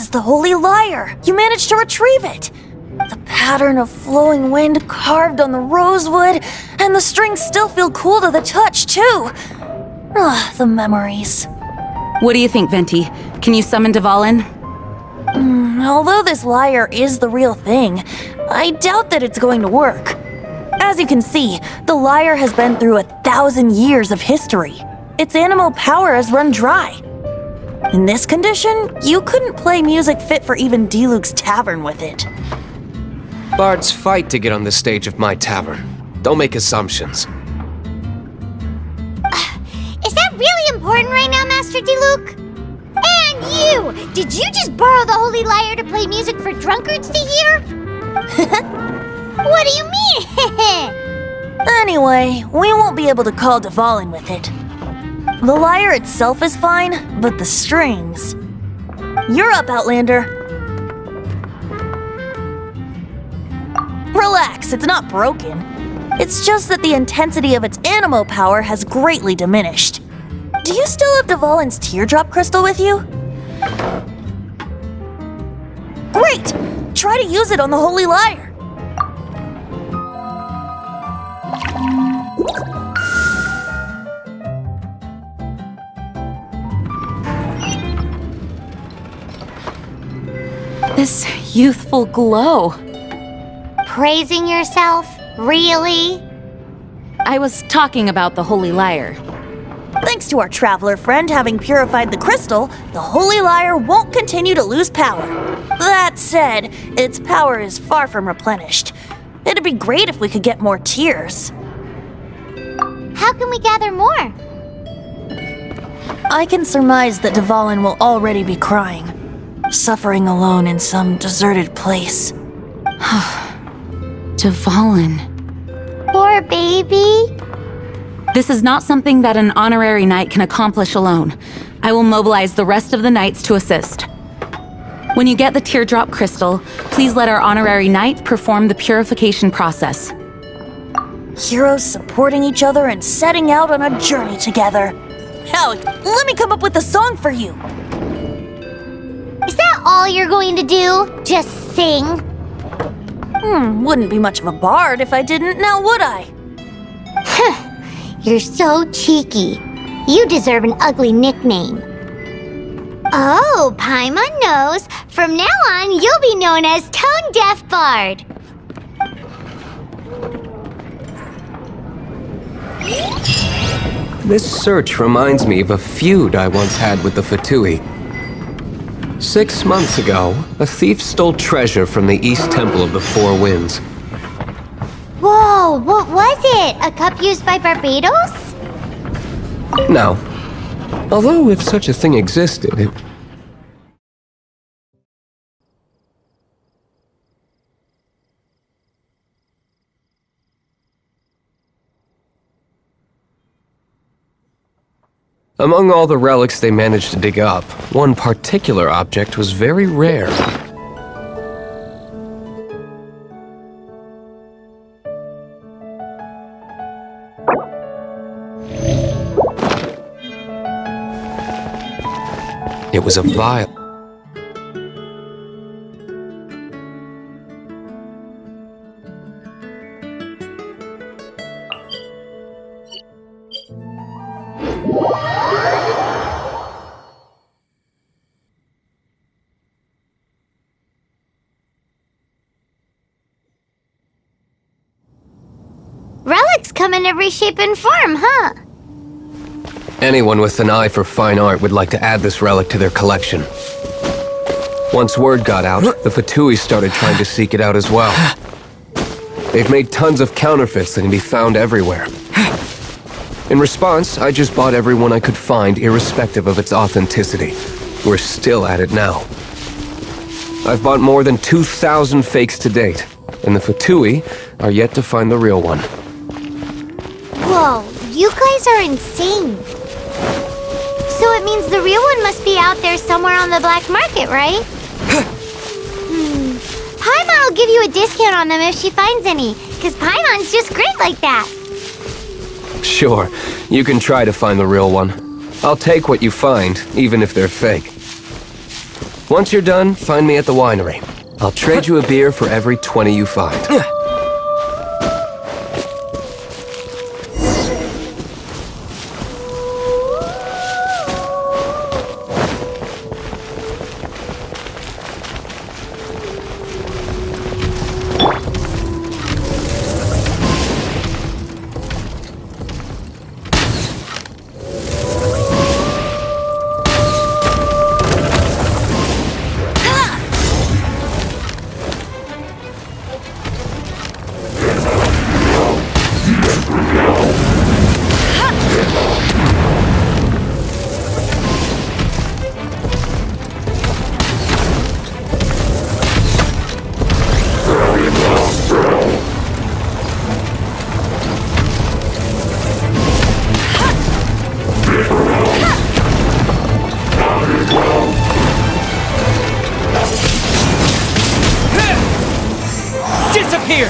It's the Holy Lyre! You managed to retrieve it! The pattern of flowing wind carved on the rosewood, and the strings still feel cool to the touch, too! Ugh, the memories. What do you think, Venti? Can you summon Dvalin? Although this lyre is the real thing, I doubt that it's going to work. As you can see, the lyre has been through 1,000 years of history. Its animal power has run dry. In this condition, you couldn't play music fit for even Diluc's tavern with it. Bards fight to get on the stage of my tavern. Don't make assumptions. Is that really important right now, Master Diluc? And you! Did you just borrow the Holy Lyre to play music for drunkards to hear? What do you mean? Anyway, we won't be able to call Dvalin with it. The lyre itself is fine, but the strings... You're up, Outlander. Relax, it's not broken. It's just that the intensity of its animo power has greatly diminished. Do you still have Dvalin's teardrop crystal with you? Great! Try to use it on the Holy Lyre. This youthful glow. Praising yourself? Really? I was talking about the Holy Lyre. Thanks to our traveler friend having purified the crystal, the Holy Lyre won't continue to lose power. That said, its power is far from replenished. It'd be great if we could get more tears. How can we gather more? I can surmise that Dvalin will already be crying, suffering alone in some deserted place. Dvalin. Poor baby. This is not something that an honorary knight can accomplish alone. I will mobilize the rest of the knights to assist. When you get the teardrop crystal, please let our honorary knight perform the purification process. Heroes supporting each other and setting out on a journey together. Hell, let me come up with a song for you. Is that all you're going to do? Just sing? Wouldn't be much of a bard if I didn't, now would I? You're so cheeky. You deserve an ugly nickname. Oh, Paimon knows. From now on, you'll be known as Tone Deaf Bard. This search reminds me of a feud I once had with the Fatui. 6 months ago, a thief stole treasure from the East Temple of the Four Winds. Whoa, what was it? A cup used by Barbados? No. Although, if such a thing existed, it... Among all the relics they managed to dig up, one particular object was very rare. It was a vial. Relics come in every shape and form, huh? Anyone with an eye for fine art would like to add this relic to their collection. Once word got out, the Fatui started trying to seek it out as well. They've made tons of counterfeits that can be found everywhere. In response, I just bought every one I could find, irrespective of its authenticity. We're still at it now. I've bought more than 2,000 fakes to date, and the Fatui are yet to find the real one. Whoa, you guys are insane. So it means the real one must be out there somewhere on the black market, right? Paimon will give you a discount on them if she finds any, because Paimon's just great like that. Sure, you can try to find the real one. I'll take what you find, even if they're fake. Once you're done, find me at the winery. I'll trade you a beer for every 20 you find. Disappear!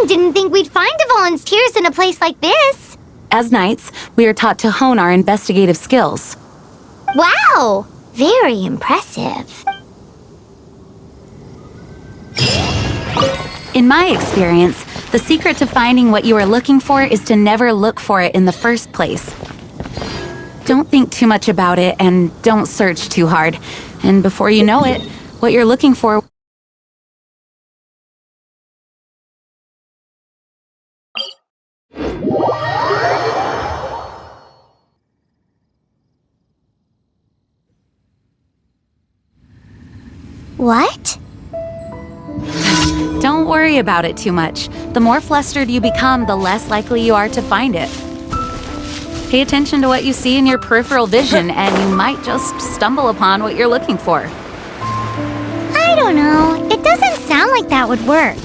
Didn't think we'd find volunteers in a place like this. As knights, we are taught to hone our investigative skills. Wow! Very impressive. In my experience, the secret to finding what you are looking for is to never look for it in the first place. Don't think too much about it and don't search too hard. And before you know it, what you're looking for... What? Don't worry about it too much. The more flustered you become, the less likely you are to find it. Pay attention to what you see in your peripheral vision, and you might just stumble upon what you're looking for. I don't know. It doesn't sound like that would work.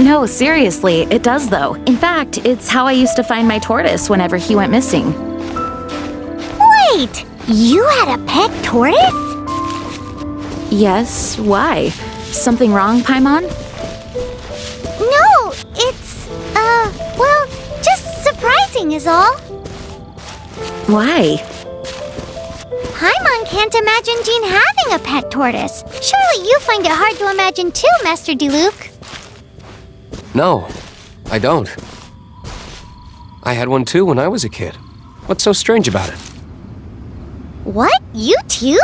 No, seriously, it does though. In fact, it's how I used to find my tortoise whenever he went missing. Wait! You had a pet tortoise? Yes, why? Something wrong, Paimon? No, it's, well, just surprising is all. Why? Paimon can't imagine Jean having a pet tortoise. Surely you find it hard to imagine too, Master Diluc. No, I don't. I had one too when I was a kid. What's so strange about it? What? You too?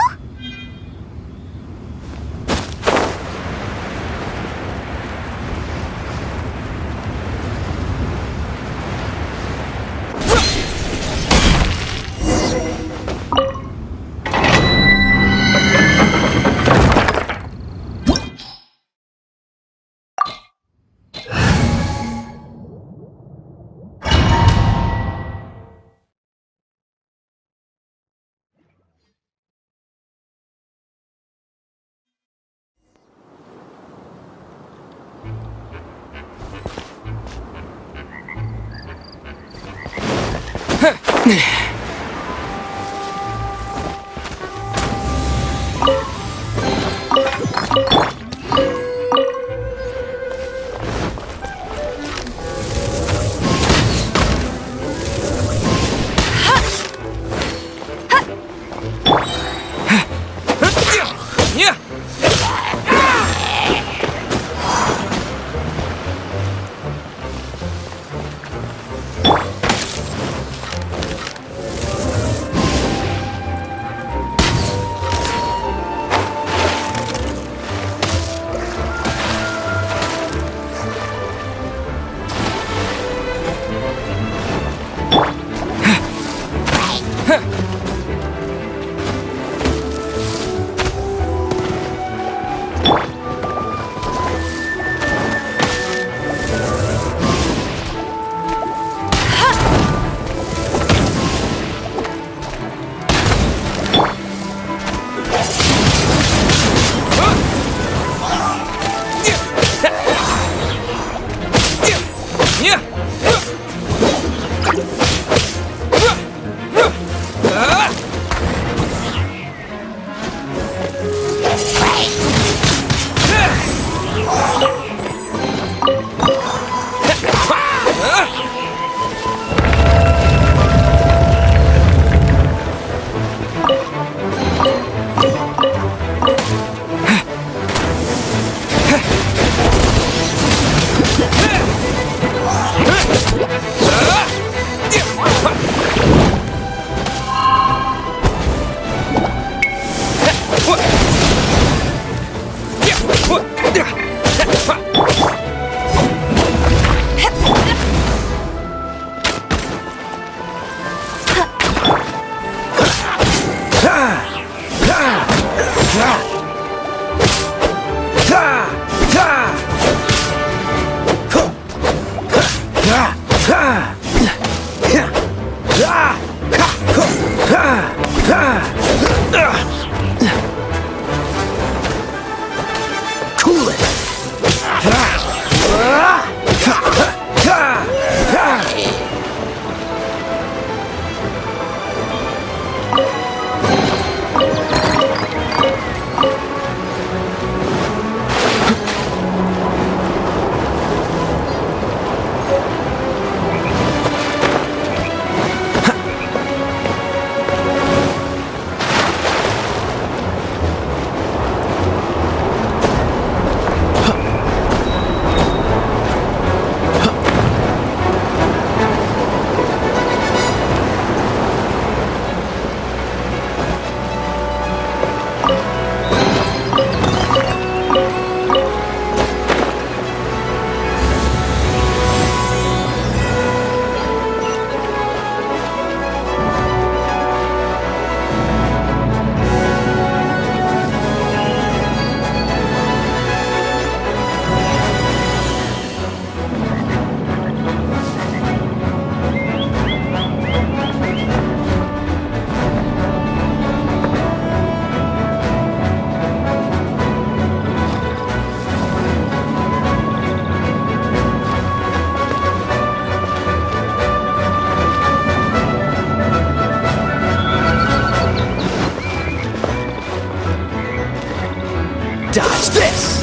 Dodge this!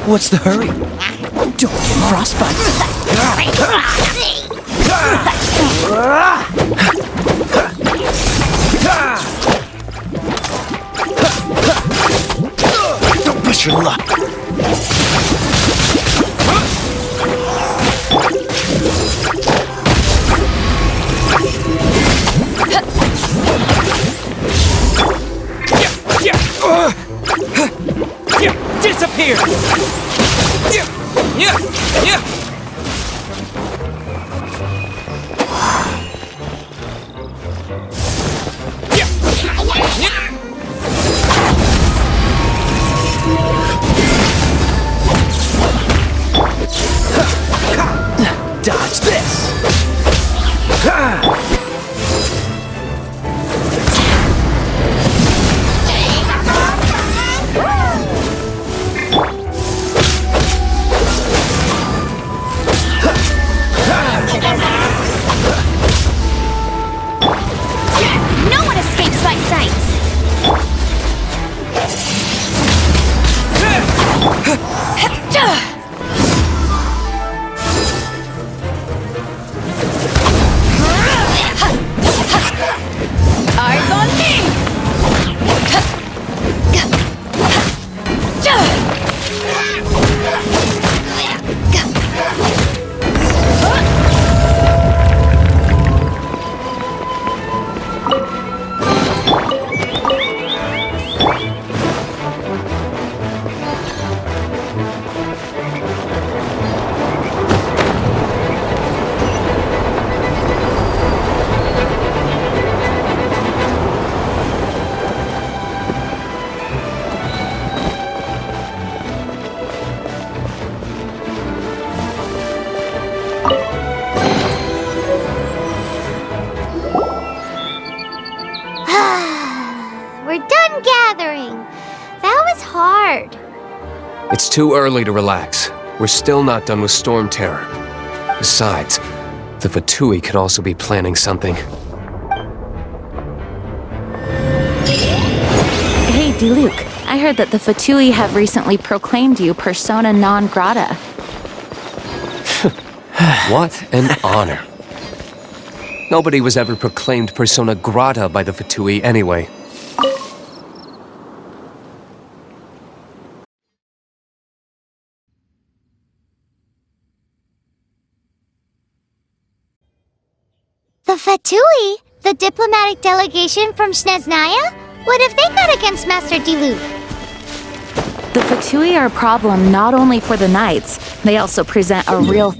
What's the hurry? Don't get frostbite. Don't push your luck. Disappear! Dodge this! It's too early to relax. We're still not done with Storm Terror. Besides, the Fatui could also be planning something. Hey, Diluc, I heard that the Fatui have recently proclaimed you persona non grata. What an honor. Nobody was ever proclaimed persona grata by the Fatui anyway. The Fatui? The diplomatic delegation from Snezhnaya? What have they got against Master Diluc? The Fatui are a problem not only for the knights, they also present a real...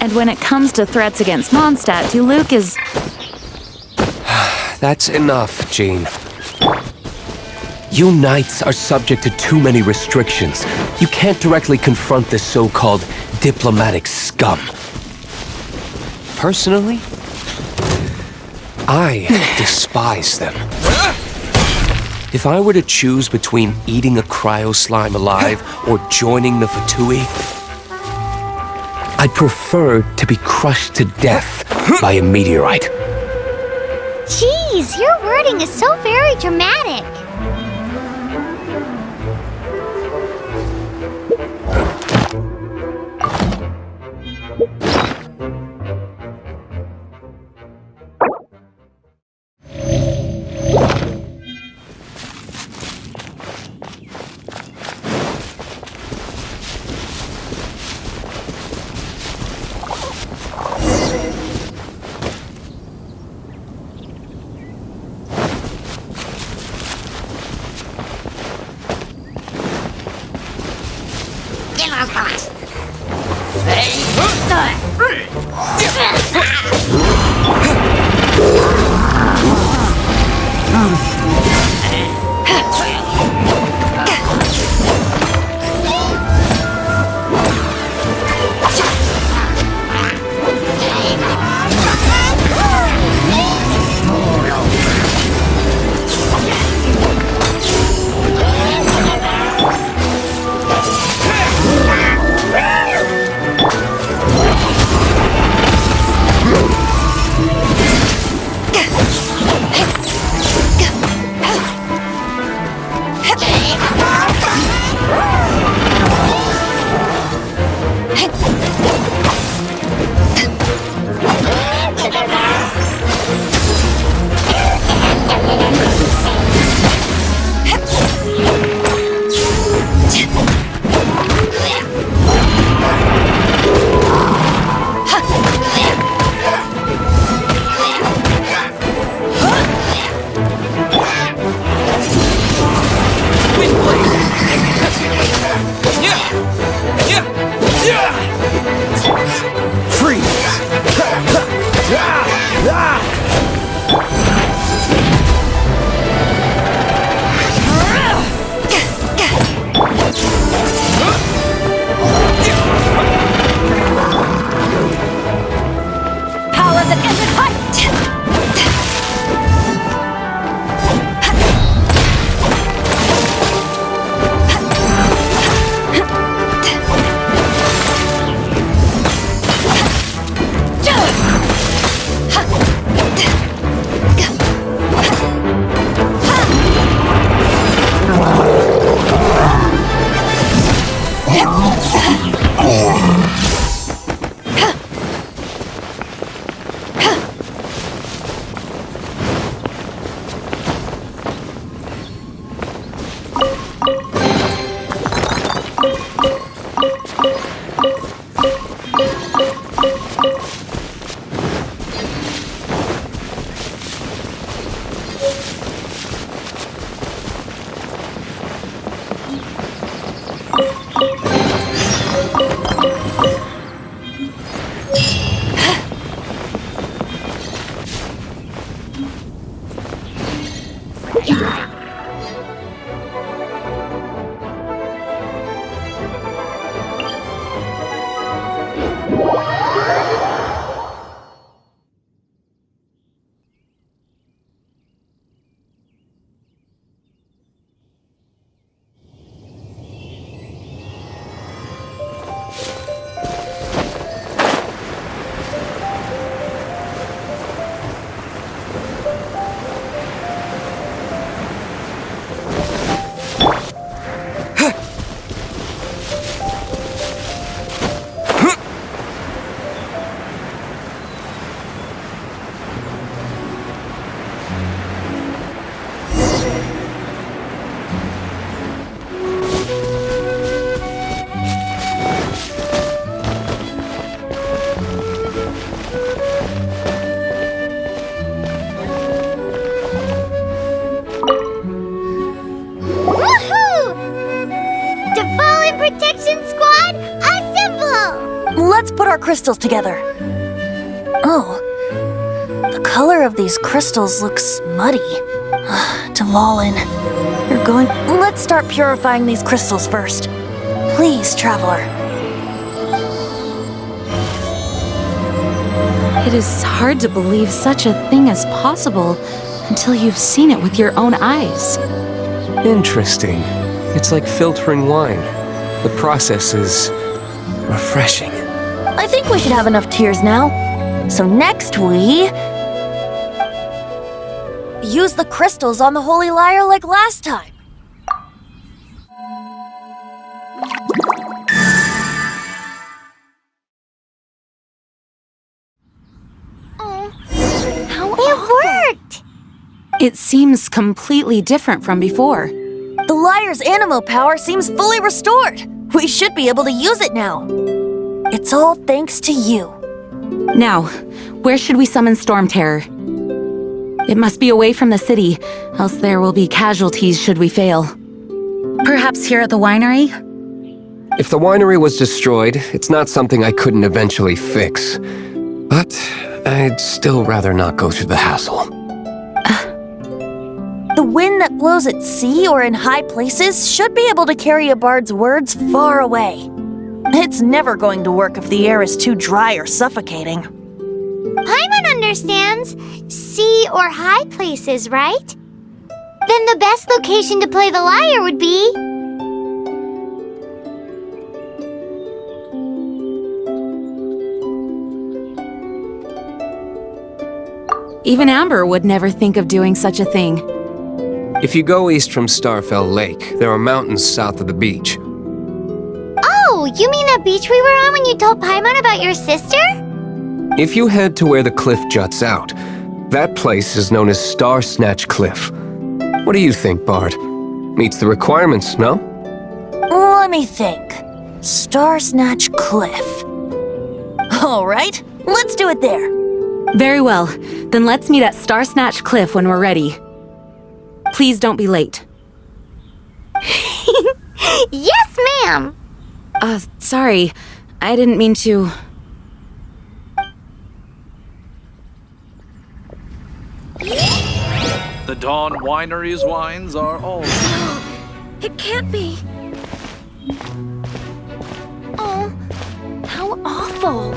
And when it comes to threats against Mondstadt, Diluc is... That's enough, Jean. You knights are subject to too many restrictions. You can't directly confront this so-called diplomatic scum. Personally, I despise them. If I were to choose between eating a cryo-slime alive or joining the Fatui, I'd prefer to be crushed to death by a meteorite. Jeez, your wording is so very dramatic. let's put our crystals together. Oh, the color of these crystals looks muddy. Dvalin, you're going... Let's start purifying these crystals first. Please, Traveler. It is hard to believe such a thing is possible until you've seen it with your own eyes. Interesting. It's like filtering wine. The process is refreshing. I think we should have enough tears now. So next we... use the crystals on the Holy Lyre like last time. It worked! It seems completely different from before. The lyre's animo power seems fully restored. We should be able to use it now. It's all thanks to you. Now, where should we summon Storm Terror? It must be away from the city, else there will be casualties should we fail. Perhaps here at the winery? If the winery was destroyed, it's not something I couldn't eventually fix. But I'd still rather not go through the hassle. The wind that blows at sea or in high places should be able to carry a bard's words far away. It's never going to work if the air is too dry or suffocating. Paimon understands. Sea or high places, right? Then the best location to play the lyre would be... Even Amber would never think of doing such a thing. If you go east from Starfell Lake, there are mountains south of the beach. Oh, you mean that beach we were on when you told Paimon about your sister? If you head to where the cliff juts out, that place is known as Star Snatch Cliff. What do you think, Bard? Meets the requirements, no? Let me think. Star Snatch Cliff. All right, let's do it there. Very well. Then let's meet at Star Snatch Cliff when we're ready. Please don't be late. Yes, ma'am! Sorry. I didn't mean to... The Dawn Winery's wines are all... It can't be. Oh, how awful.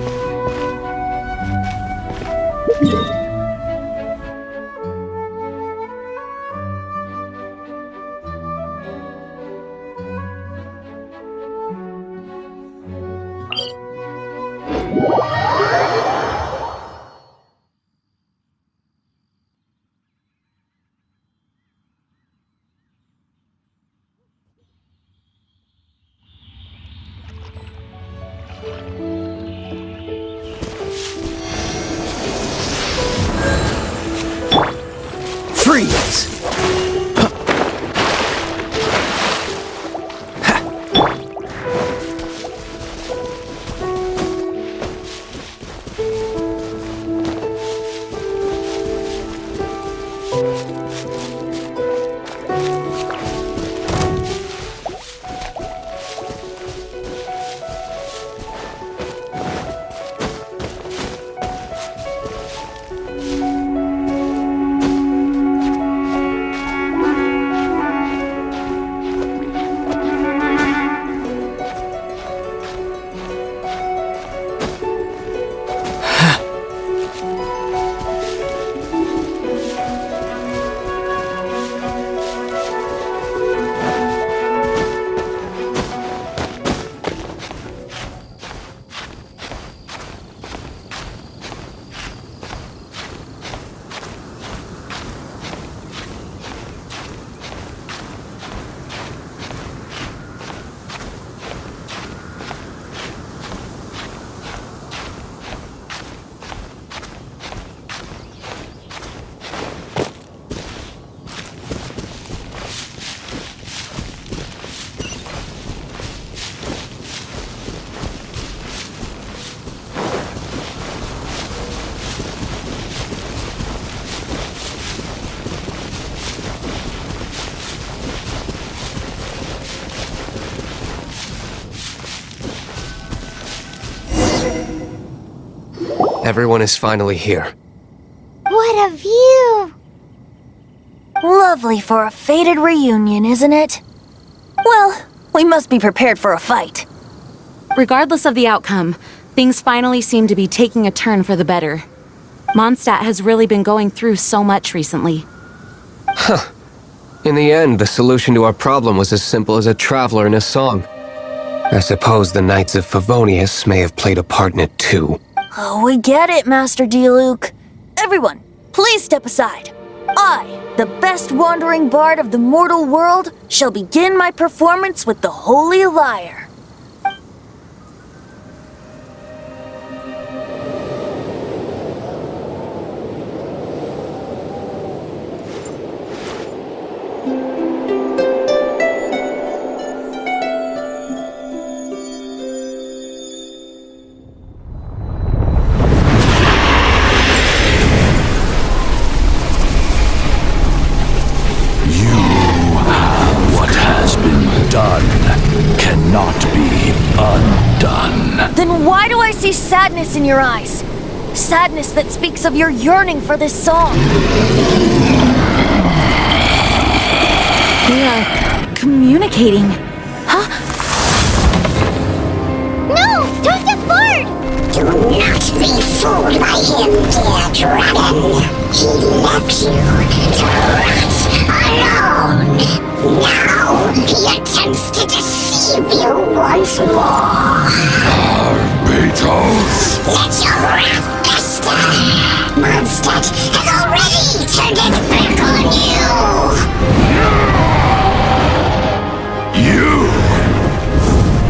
Everyone is finally here. What a view! Lovely for a fated reunion, isn't it? Well, we must be prepared for a fight. Regardless of the outcome, things finally seem to be taking a turn for the better. Mondstadt has really been going through so much recently. Huh. In the end, the solution to our problem was as simple as a traveler in a song. I suppose the Knights of Favonius may have played a part in it too. Oh, we get it, Master Diluc. Everyone, please step aside. I, the best wandering bard of the mortal world, shall begin my performance with the Holy Lyre. Cannot be undone. Then why do I see sadness in your eyes? Sadness that speaks of your yearning for this song. We are communicating. Huh? No! Don't get bored! Do not be fooled by him, dear dragon. He left you to rot alone. Now he attempts to deceive you once more. Beatles! Let your wrath fester. Mondstadt has already turned its back on you.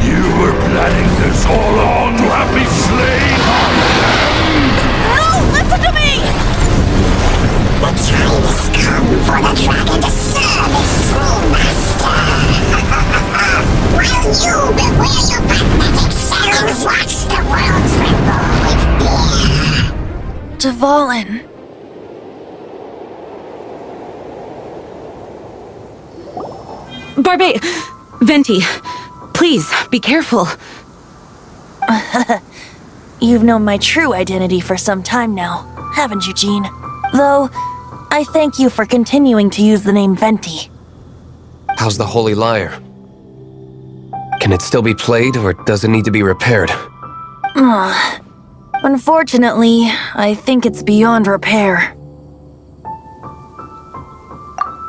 You were planning this all along to have me slain on hand! No! Listen to me! The time has come for the dragon to serve its true master. While you beware your pathetic selves, watch the world tremble with fear. Dvalin. Venti, please, be careful. You've known my true identity for some time now, haven't you, Jean? Though, I thank you for continuing to use the name Venti. How's the Holy Lyre? Can it still be played, or does it need to be repaired? Unfortunately, I think it's beyond repair.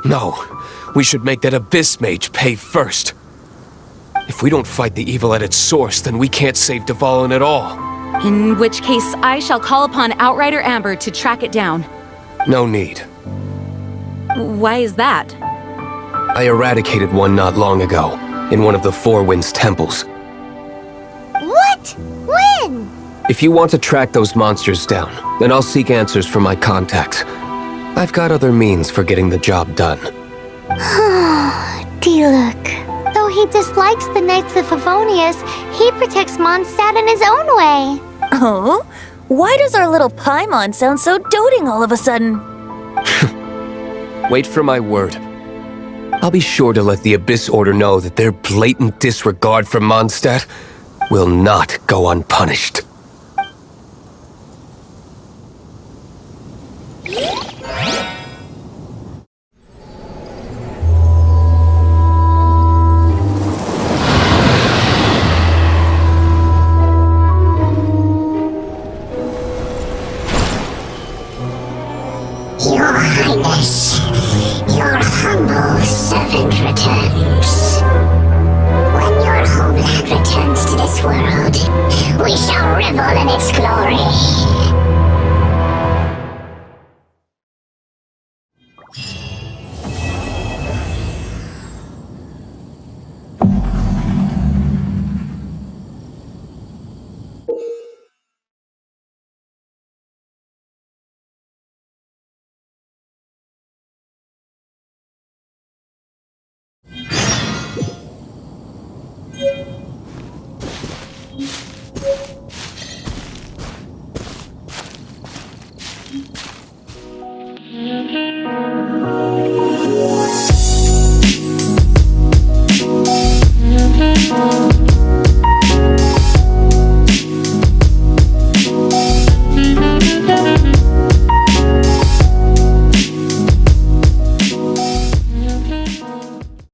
No, we should make that Abyss Mage pay first. If we don't fight the evil at its source, then we can't save Dvalin at all. In which case, I shall call upon Outrider Amber to track it down. No need. Why is that? I eradicated one not long ago, in one of the Four Winds temples. What? When? If you want to track those monsters down, then I'll seek answers from my contacts. I've got other means for getting the job done. Diluc. Though he dislikes the Knights of Favonius, he protects Mondstadt in his own way. Oh? Why does our little Paimon sound so doting all of a sudden? Wait for my word. I'll be sure to let the Abyss Order know that their blatant disregard for Mondstadt will not go unpunished. Your Highness, your humble servant returns. When your homeland returns to this world, we shall revel in its glory.